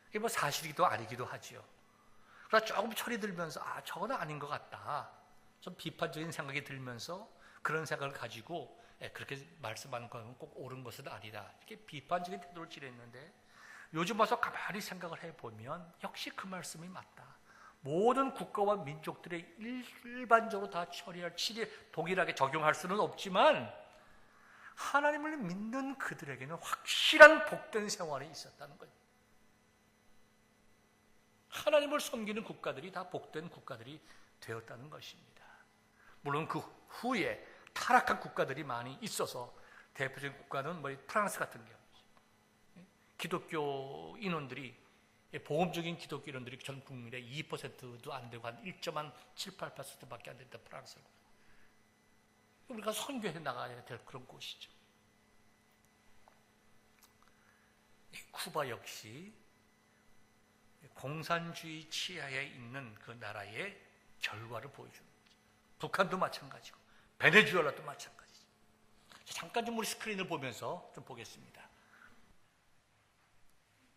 이게 뭐 사실이기도 아니기도 하지요. 그래서 조금 철이 들면서 저건 아닌 것 같다. 좀 비판적인 생각이 들면서 그런 생각을 가지고 그렇게 말씀하는 건 꼭 옳은 것은 아니다. 이렇게 비판적인 태도를 취했는데 요즘 와서 가만히 생각을 해보면 역시 그 말씀이 맞다. 모든 국가와 민족들의 일반적으로 다 동일하게 적용할 수는 없지만 하나님을 믿는 그들에게는 확실한 복된 생활이 있었다는 거예요. 하나님을 섬기는 국가들이 다 복된 국가들이 되었다는 것입니다. 물론 그 후에 타락한 국가들이 많이 있어서 대표적인 국가는 프랑스 같은 경우죠. 기독교 인원들이 보험적인 기독교 인원들이 전 국민의 2%도 안 되고 한 1.78%밖에 안 된다. 프랑스는. 우리가 선교해 나가야 될 그런 곳이죠. 쿠바 역시 공산주의 치하에 있는 그 나라의 결과를 보여주는 거죠. 북한도 마찬가지고 베네수엘라도 마찬가지죠. 잠깐 좀 우리 스크린을 보면서 좀 보겠습니다.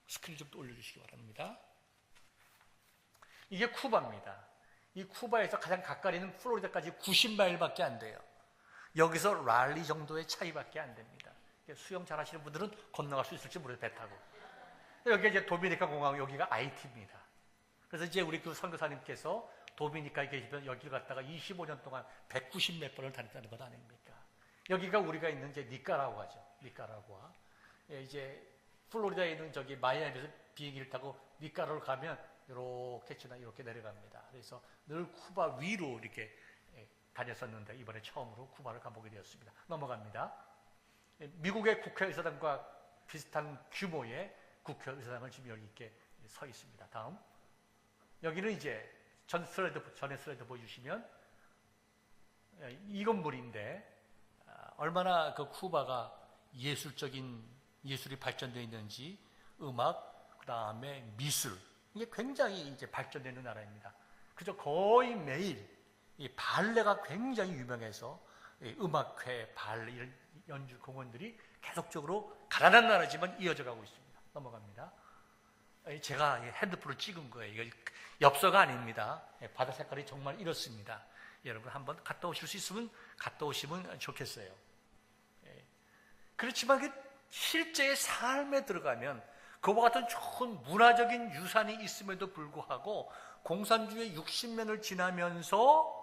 스크린 좀 올려주시기 바랍니다. 이게 쿠바입니다. 이 쿠바에서 가장 가까이 있는 플로리다까지 90마일밖에 안 돼요. 여기서 랄리 정도의 차이밖에 안 됩니다. 수영 잘하시는 분들은 건너갈 수 있을지 모르겠어요. 배 타고. 여기가 이제 도미니카 공화국, 여기가 아이티입니다. 그래서 이제 우리 그 선교사님께서 도미니카에 계시던 여기를 갔다가 25년 동안 190몇 번을 다녔다는 것 아닙니까? 여기가 우리가 있는 이제 니카라구아죠. 니카라구아. 이제 플로리다에 있는 저기 마이애미에서 비행기를 타고 니카라로 가면 이렇게 지나 이렇게 내려갑니다. 그래서 늘 쿠바 위로 이렇게 다녔었는데 이번에 처음으로 쿠바를 가보게 되었습니다. 넘어갑니다. 미국의 국회의사당과 비슷한 규모의 국회의사당을 지금 여기 있게 서 있습니다. 다음. 여기는 이제 전에 슬라이드 보여주시면 이 건물인데 얼마나 그 쿠바가 예술이 발전되어 있는지 음악, 그 다음에 미술 이게 굉장히 이제 발전되는 나라입니다. 그저 거의 매일 이 발레가 굉장히 유명해서 음악회, 발레 이런 연주 공연들이 계속적으로 가난한 나라지만 이어져 가고 있습니다. 넘어갑니다. 제가 핸드폰으로 찍은 거예요. 이거 엽서가 아닙니다. 바다 색깔이 정말 이렇습니다. 여러분 한번 갔다 오실 수 있으면 갔다 오시면 좋겠어요. 그렇지만 실제의 삶에 들어가면 그와 같은 좋은 문화적인 유산이 있음에도 불구하고 공산주의 60년을 지나면서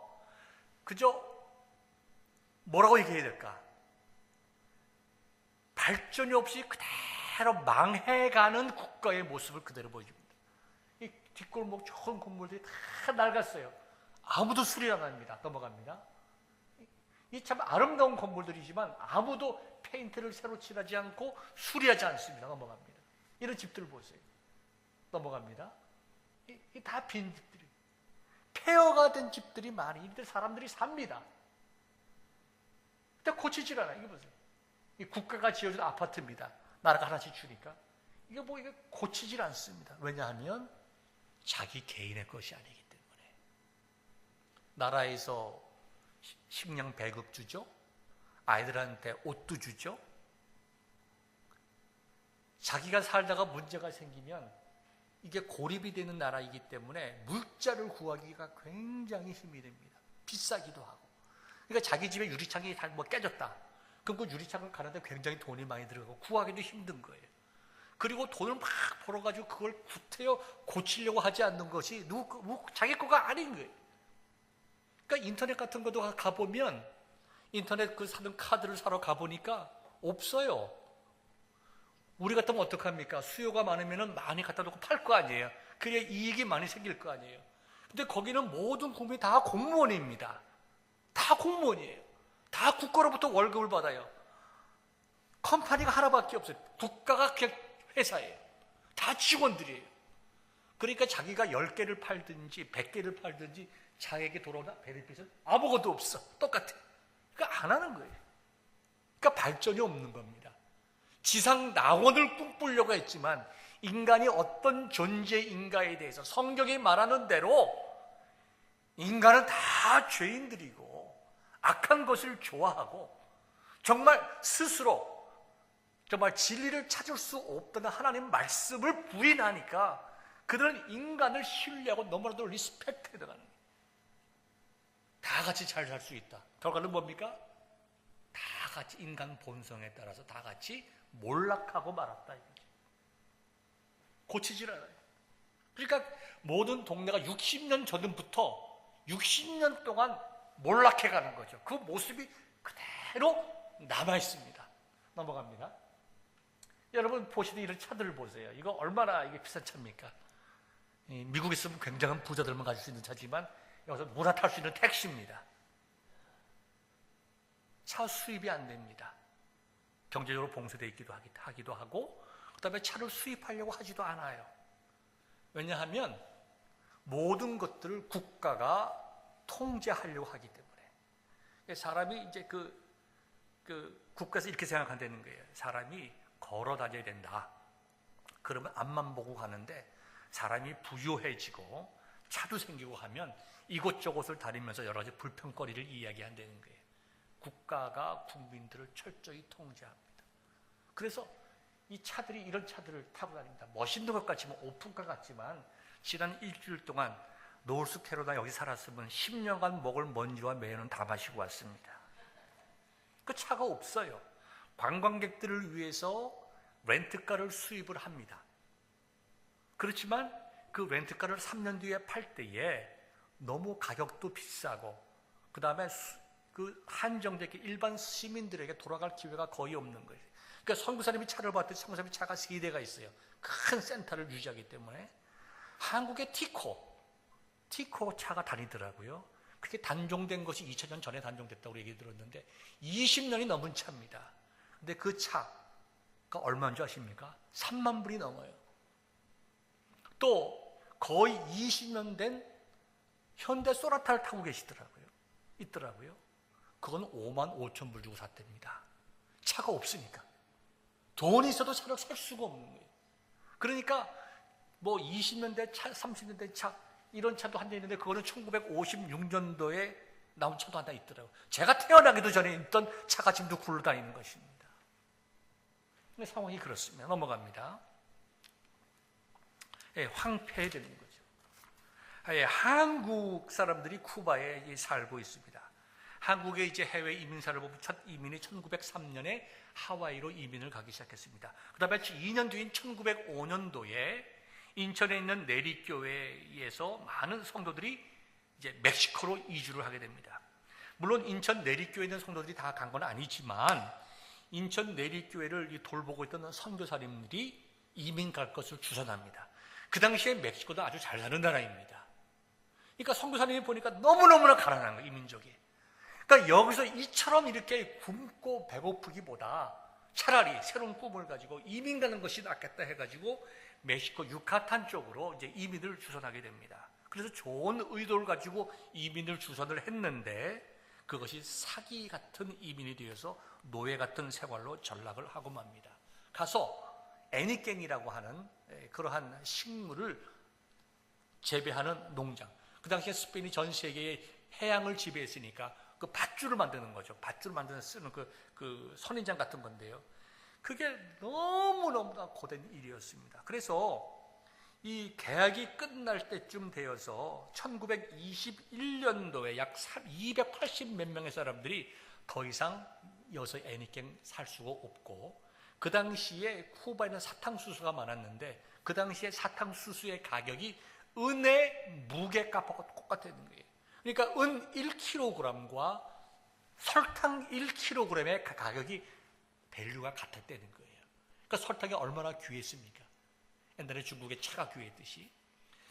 그저 뭐라고 얘기해야 될까? 발전이 없이 그대로 망해가는 국가의 모습을 그대로 보여줍니다. 이 뒷골목 좋은 건물들이 다 낡았어요. 아무도 수리 안 합니다. 넘어갑니다. 이 참 아름다운 건물들이지만 아무도 페인트를 새로 칠하지 않고 수리하지 않습니다. 넘어갑니다. 이런 집들을 보세요. 넘어갑니다. 이 다 빈 집들이. 폐허가 된 집들이 많이 있는데 사람들이 삽니다. 근데 고치질 않아요. 이거 보세요. 이 국가가 지어준 아파트입니다. 나라가 하나씩 주니까. 이게 고치질 않습니다. 왜냐하면 자기 개인의 것이 아니기 때문에. 나라에서 식량 배급 주죠. 아이들한테 옷도 주죠. 자기가 살다가 문제가 생기면 이게 고립이 되는 나라이기 때문에 물자를 구하기가 굉장히 힘이 됩니다. 비싸기도 하고. 그러니까 자기 집에 유리창이 깨졌다. 그럼 그 유리창을 가는데 굉장히 돈이 많이 들어가고 구하기도 힘든 거예요. 그리고 돈을 막 벌어가지고 그걸 구태여 고치려고 하지 않는 것이 자기 거가 아닌 거예요. 그러니까 인터넷 같은 것도 가보면 인터넷 사는 카드를 사러 가보니까 없어요. 우리 같으면 어떡합니까? 수요가 많으면 많이 갖다 놓고 팔 거 아니에요. 그래야 이익이 많이 생길 거 아니에요. 근데 거기는 모든 국민이 다 공무원입니다. 다 공무원이에요. 다 국가로부터 월급을 받아요. 컴퍼니가 하나밖에 없어요. 국가가 그냥 회사예요. 다 직원들이에요. 그러니까 자기가 10개를 팔든지 100개를 팔든지 자기에게 돌아오는 베네핏은 아무것도 없어. 똑같아. 그러니까 안 하는 거예요. 그러니까 발전이 없는 겁니다. 지상 낙원을 꿈꾸려고 했지만 인간이 어떤 존재인가에 대해서 성경이 말하는 대로 인간은 다 죄인들이고 악한 것을 좋아하고 정말 스스로 정말 진리를 찾을 수 없다는 하나님 말씀을 부인하니까 그들은 인간을 신뢰하고 너무나도 리스펙트해 들어가는 거예요. 다 같이 잘 살 수 있다. 결과는 뭡니까? 다 같이 인간 본성에 따라서 다 같이 몰락하고 말았다. 고치질 않아요. 그러니까 모든 동네가 60년 전부터 60년 동안 몰락해 가는 거죠. 그 모습이 그대로 남아 있습니다. 넘어갑니다. 여러분 보시는 이런 차들을 보세요. 이거 얼마나 이게 비싼 차입니까? 미국에 있으면 굉장한 부자들만 가질 수 있는 차지만 여기서 누구나 탈 수 있는 택시입니다. 차 수입이 안 됩니다. 경제적으로 봉쇄되어 하기도 하고, 그 다음에 차를 수입하려고 하지도 않아요. 왜냐하면 모든 것들을 국가가 통제하려고 하기 때문에. 사람이 이제 국가에서 이렇게 생각한다는 거예요. 사람이 걸어 다녀야 된다. 그러면 앞만 보고 가는데 사람이 부유해지고 차도 생기고 하면 이곳저곳을 다니면서 여러 가지 불평거리를 이야기한다는 거예요. 국가가 국민들을 철저히 통제합니다. 그래서 이 차들이 이런 차들을 타고 다닙니다. 멋있는 것 같지만 오픈카 같지만 지난 일주일 동안 노스캐롤라이나 여기 살았으면 10년간 먹을 먼지와 매연은 다 마시고 왔습니다. 그 차가 없어요. 관광객들을 위해서 렌트카를 수입을 합니다. 그렇지만 그 렌트카를 3년 뒤에 팔 때에 너무 가격도 비싸고 그 다음에 그 한정되게 일반 시민들에게 돌아갈 기회가 거의 없는 거예요. 그러니까 선교사님이 차를 봤더니 선교사님이 차가 3대가 있어요. 큰 센터를 유지하기 때문에. 한국의 티코 차가 다니더라고요. 그게 단종된 것이 2000년 전에 단종됐다고 얘기 들었는데 20년이 넘은 차입니다. 근데 그 차가 얼마인 줄 아십니까? 3만 불이 넘어요. 또 거의 20년 된 현대 소나타를 타고 있더라고요. 그건 5만 5천 불 주고 샀답니다. 차가 없으니까. 돈이 있어도 차를 살 수가 없는 거예요. 그러니까 뭐 20년 된 차, 30년 된 차, 이런 차도 한 대 있는데 그거는 1956년도에 나온 차도 하나 있더라고요. 제가 태어나기도 전에 있던 차가 지금도 굴러다니는 것입니다. 근데 상황이 그렇습니다. 넘어갑니다. 황폐해지는 거죠. 한국 사람들이 쿠바에 살고 있습니다. 한국의 이제 해외 이민사를 보면 첫 이민이 1903년에 하와이로 이민을 가기 시작했습니다. 그 다음에 2년 뒤인 1905년도에 인천에 있는 내리교회에서 많은 성도들이 이제 멕시코로 이주를 하게 됩니다. 물론 인천 내리교회에 있는 성도들이 다 간 건 아니지만 인천 내리교회를 돌보고 있던 선교사님들이 이민 갈 것을 주선합니다. 그 당시에 멕시코도 아주 잘 사는 나라입니다. 그러니까 선교사님이 보니까 너무너무나 가난한 거예요, 이민족이. 그러니까 여기서 이처럼 이렇게 굶고 배고프기보다 차라리 새로운 꿈을 가지고 이민 가는 것이 낫겠다 해가지고 멕시코 유카탄 쪽으로 이제 이민을 주선하게 됩니다. 그래서 좋은 의도를 가지고 이민을 주선을 했는데 그것이 사기 같은 이민이 되어서 노예 같은 생활로 전락을 하고 맙니다. 가서 애니깽이라고 하는 그러한 식물을 재배하는 농장. 그 당시에 스페인이 전 세계의 해양을 지배했으니까 그 밧줄을 만드는 거죠. 밧줄을 만드는 쓰는 그 선인장 같은 건데요. 그게 너무너무나 고된 일이었습니다. 그래서 이 계약이 끝날 때쯤 되어서 1921년도에 약 280 몇 명의 사람들이 더 이상 여기서 애니깽 살 수가 없고 그 당시에 쿠바에는 사탕수수가 많았는데 그 당시에 사탕수수의 가격이 은의 무게값하고 똑같다는 거예요. 그러니까 은 1kg과 설탕 1kg의 가격이 밸류가 같았다는 거예요. 그러니까 설탕이 얼마나 귀했습니까? 옛날에 중국의 차가 귀했듯이.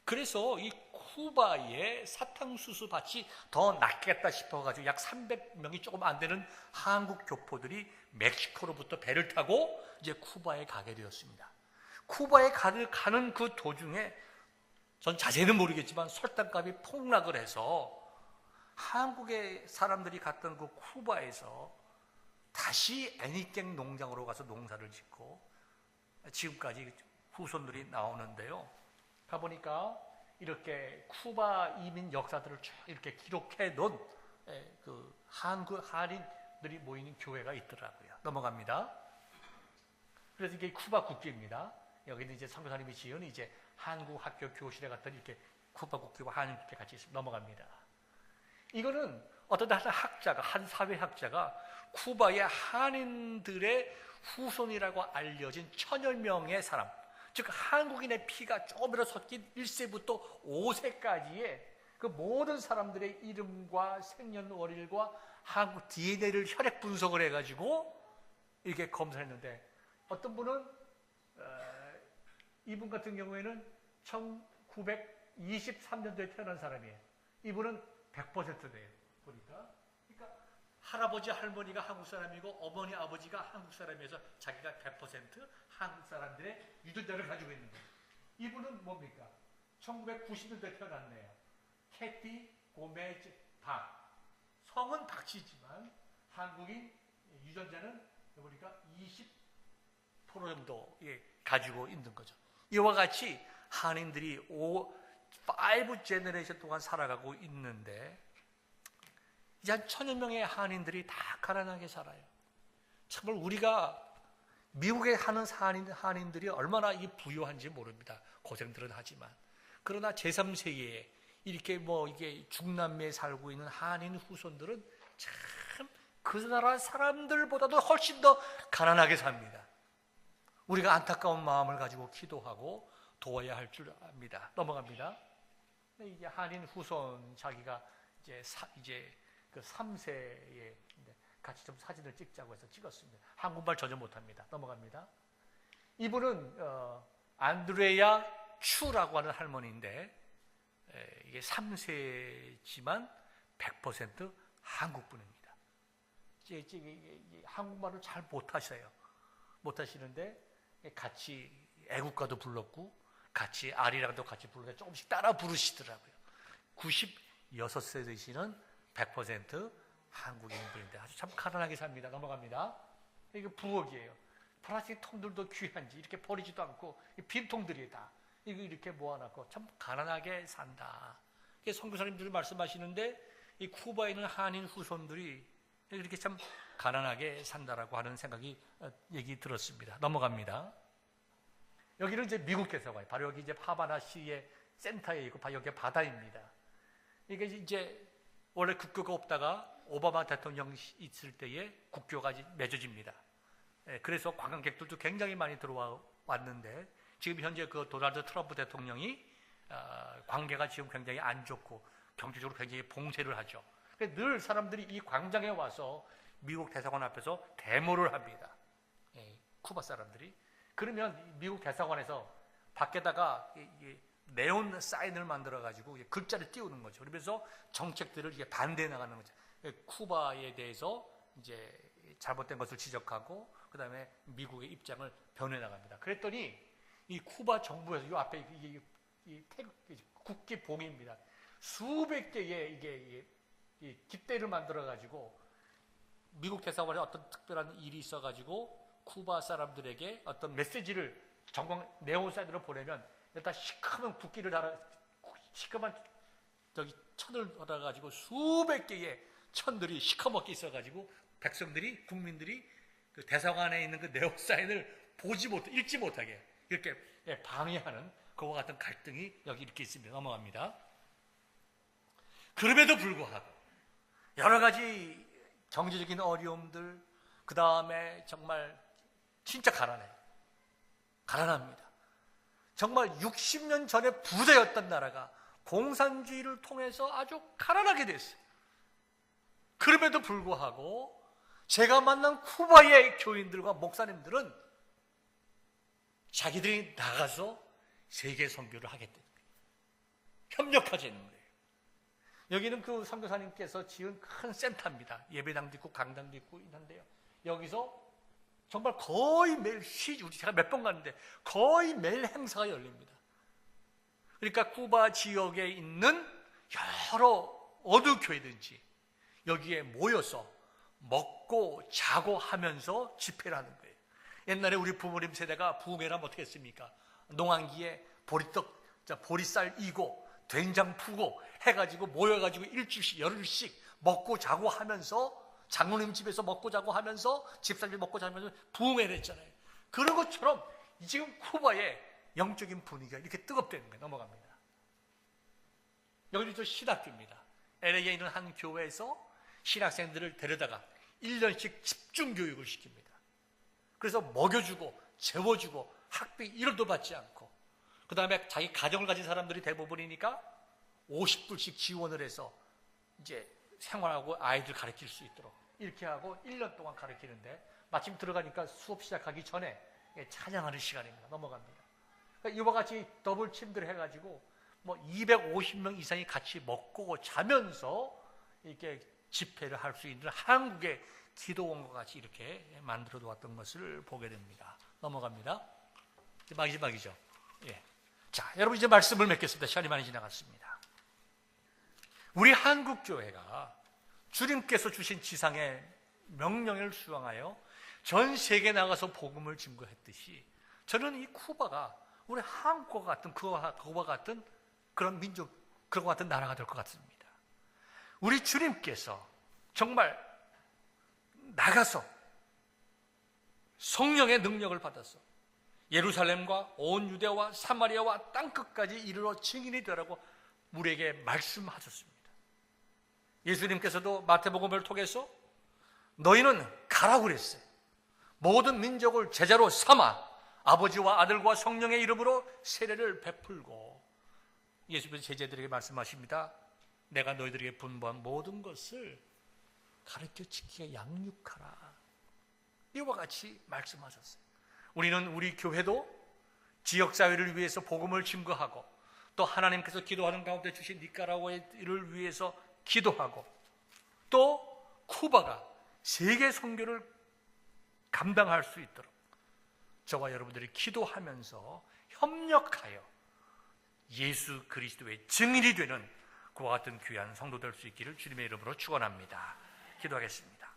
그래서 이 쿠바의 사탕수수 밭이 더 낫겠다 싶어가지고 약 300명이 조금 안 되는 한국 교포들이 멕시코로부터 배를 타고 이제 쿠바에 가게 되었습니다. 쿠바에 가는 그 도중에 전 자세히는 모르겠지만 설탕값이 폭락을 해서 한국의 사람들이 갔던 그 쿠바에서 다시 애니깽 농장으로 가서 농사를 짓고 지금까지 후손들이 나오는데요. 가보니까 이렇게 쿠바 이민 역사들을 쭉 이렇게 기록해 놓은 그 한국 한인들이 모이는 교회가 있더라고요. 넘어갑니다. 그래서 이게 쿠바 국기입니다. 여기는 이제 선교사님이 지은 이제 한국 학교 교실에 갔더니 이렇게 쿠바 국기와 한인 국기 같이 있습니다. 넘어갑니다. 이거는 어떤 한 학자가, 한 사회학자가 쿠바의 한인들의 후손이라고 알려진 1000여 명의 사람, 즉 한국인의 피가 조금이라도 섞인 1세부터 5세까지의 그 모든 사람들의 이름과 생년월일과 한국 DNA를 혈액 분석을 해가지고 이렇게 검사했는데, 어떤 분은 이분 같은 경우에는 1923년도에 태어난 사람이에요. 이분은 100%돼요. 보니까. 그러니까 할아버지 할머니가 한국 사람이고 어머니 아버지가 한국 사람이어서 자기가 100% 한국 사람들의 유전자를 가지고 있는 거예요. 이분은 뭡니까? 1990년도에 태어났네요. 캐티 고메즈 박. 성은 박씨지만 한국인 유전자는 보니까 20% 정도 가지고 있는 거죠. 이와 같이 한인들이 5 제너레이션 동안 살아가고 있는데, 이제 한 1000여 명의 한인들이 다 가난하게 살아요. 정말 우리가 미국에 하는 한인들이 얼마나 부유한지 모릅니다. 고생들은 하지만. 그러나 제3세계에 이렇게 이게 중남미에 살고 있는 한인 후손들은 참 그 나라 사람들보다도 훨씬 더 가난하게 삽니다. 우리가 안타까운 마음을 가지고 기도하고 도와야 할 줄 압니다. 넘어갑니다. 이제 한인 후손 자기가 이제 그 3세에 같이 좀 사진을 찍자고 해서 찍었습니다. 한국말 전혀 못합니다. 넘어갑니다. 이분은 안드레아 추라고 하는 할머니인데, 이게 3세지만 100% 한국 분입니다. 한국말을 잘 못하시는데 같이 애국가도 불렀고 같이 아리랑도 같이 부르는데 조금씩 따라 부르시더라고요. 96세 되시는 100% 한국인 분인데 아주 참 가난하게 삽니다. 넘어갑니다. 이게 부엌이에요. 플라스틱 통들도 귀한지 이렇게 버리지도 않고 빈통들이 다 이거 이렇게 모아놨고 참 가난하게 산다. 선교사님들이 말씀하시는데 이 쿠바에 있는 한인 후손들이 이렇게 참 가난하게 산다라고 하는 얘기 들었습니다. 넘어갑니다. 여기는 이제 미국 대사관이에요. 바로 여기 이제 하바나시의 센터에 있고 바로 여기 바다입니다. 이게 이제 원래 국교가 없다가 오바마 대통령 있을 때에 국교가 맺어집니다. 그래서 관광객들도 굉장히 많이 들어왔는데 지금 현재 그 도널드 트럼프 대통령이 관계가 지금 굉장히 안 좋고 경제적으로 굉장히 봉쇄를 하죠. 늘 사람들이 이 광장에 와서 미국 대사관 앞에서 데모를 합니다. 쿠바 사람들이. 그러면 미국 대사관에서 밖에다가 네온 사인을 만들어가지고 글자를 띄우는 거죠. 그러면서 정책들을 반대해 나가는 거죠. 쿠바에 대해서 이제 잘못된 것을 지적하고 그 다음에 미국의 입장을 변해 나갑니다. 그랬더니 이 쿠바 정부에서 이 앞에 이 국기봉입니다. 수백 개의 이 깃대를 만들어가지고 미국 대사관에 어떤 특별한 일이 있어가지고 쿠바 사람들에게 어떤 메시지를 전광 네온 사인으로 보내면 일단 시커먼 국기를 달아 시커먼 천을 달아가지고 수백 개의 천들이 시커멓게 있어가지고 백성들이 국민들이 그 대사관에 있는 그 네온 사인을 읽지 못하게 이렇게 방해하는 그와 같은 갈등이 여기 이렇게 있습니다. 넘어갑니다. 그럼에도 불구하고 여러 가지 경제적인 어려움들, 그 다음에 정말 진짜 가난합니다. 정말 60년 전에 부자였던 나라가 공산주의를 통해서 아주 가난하게 됐어요. 그럼에도 불구하고 제가 만난 쿠바의 교인들과 목사님들은 자기들이 나가서 세계 선교를 하겠다는 거예요. 협력하자는 거예요. 여기는 그 선교사님께서 지은 큰 센터입니다. 예배당도 있고 강당도 있고 있는데요. 여기서 정말 거의 매일 제가 몇 번 갔는데 거의 매일 행사가 열립니다. 그러니까 쿠바 지역에 있는 여러 어느 교회든지 여기에 모여서 먹고 자고 하면서 집회를 하는 거예요. 옛날에 우리 부모님 세대가 부흥회라면 어떻게 했습니까? 농한기에 보리쌀 이고 된장 푸고 해가지고 모여가지고 일주일씩 열흘씩 먹고 자고 하면서 장로님 집에서 먹고 자고 하면서 집사님 먹고 자고 하면서 부흥회를 했잖아요. 그런 것처럼 지금 쿠바의 영적인 분위기가 이렇게 뜨겁다는 거예요. 넘어갑니다. 여기는 또 신학교입니다. LA에 있는 한 교회에서 신학생들을 데려다가 1년씩 집중교육을 시킵니다. 그래서 먹여주고 재워주고 학비 1원도 받지 않고, 그 다음에 자기 가정을 가진 사람들이 대부분이니까 50불씩 지원을 해서 이제 생활하고 아이들 가르칠 수 있도록 이렇게 하고 1년 동안 가르치는데, 마침 들어가니까 수업 시작하기 전에 찬양하는 시간입니다. 넘어갑니다. 그러니까 이와 같이 더블 침대를 해가지고 뭐 250명 이상이 같이 먹고 자면서 이렇게 집회를 할 수 있는 한국의 기도원과 같이 이렇게 만들어 놓았던 것을 보게 됩니다. 넘어갑니다. 이제 마지막이죠. 예. 자, 여러분 이제 말씀을 맺겠습니다. 시간이 많이 지나갔습니다. 우리 한국교회가 주님께서 주신 지상의 명령을 수행하여 전 세계에 나가서 복음을 증거했듯이, 저는 이 쿠바가 우리 한국과 같은 그와 같은 그런 민족, 그와 같은 나라가 될 것 같습니다. 우리 주님께서 정말 나가서 성령의 능력을 받아서 예루살렘과 온 유대와 사마리아와 땅끝까지 이르러 증인이 되라고 우리에게 말씀하셨습니다. 예수님께서도 마태복음을 통해서 너희는 가라고 그랬어요. 모든 민족을 제자로 삼아 아버지와 아들과 성령의 이름으로 세례를 베풀고, 예수님께서 제자들에게 말씀하십니다. 내가 너희들에게 분부한 모든 것을 가르쳐 지키게 양육하라. 이와 같이 말씀하셨어요. 우리는 우리 교회도 지역사회를 위해서 복음을 증거하고, 또 하나님께서 기도하는 가운데 주신 니카라과를 위해서 기도하고, 또 쿠바가 세계 선교를 감당할 수 있도록 저와 여러분들이 기도하면서 협력하여 예수 그리스도의 증인이 되는 그와 같은 귀한 성도 될 수 있기를 주님의 이름으로 축원합니다. 기도하겠습니다.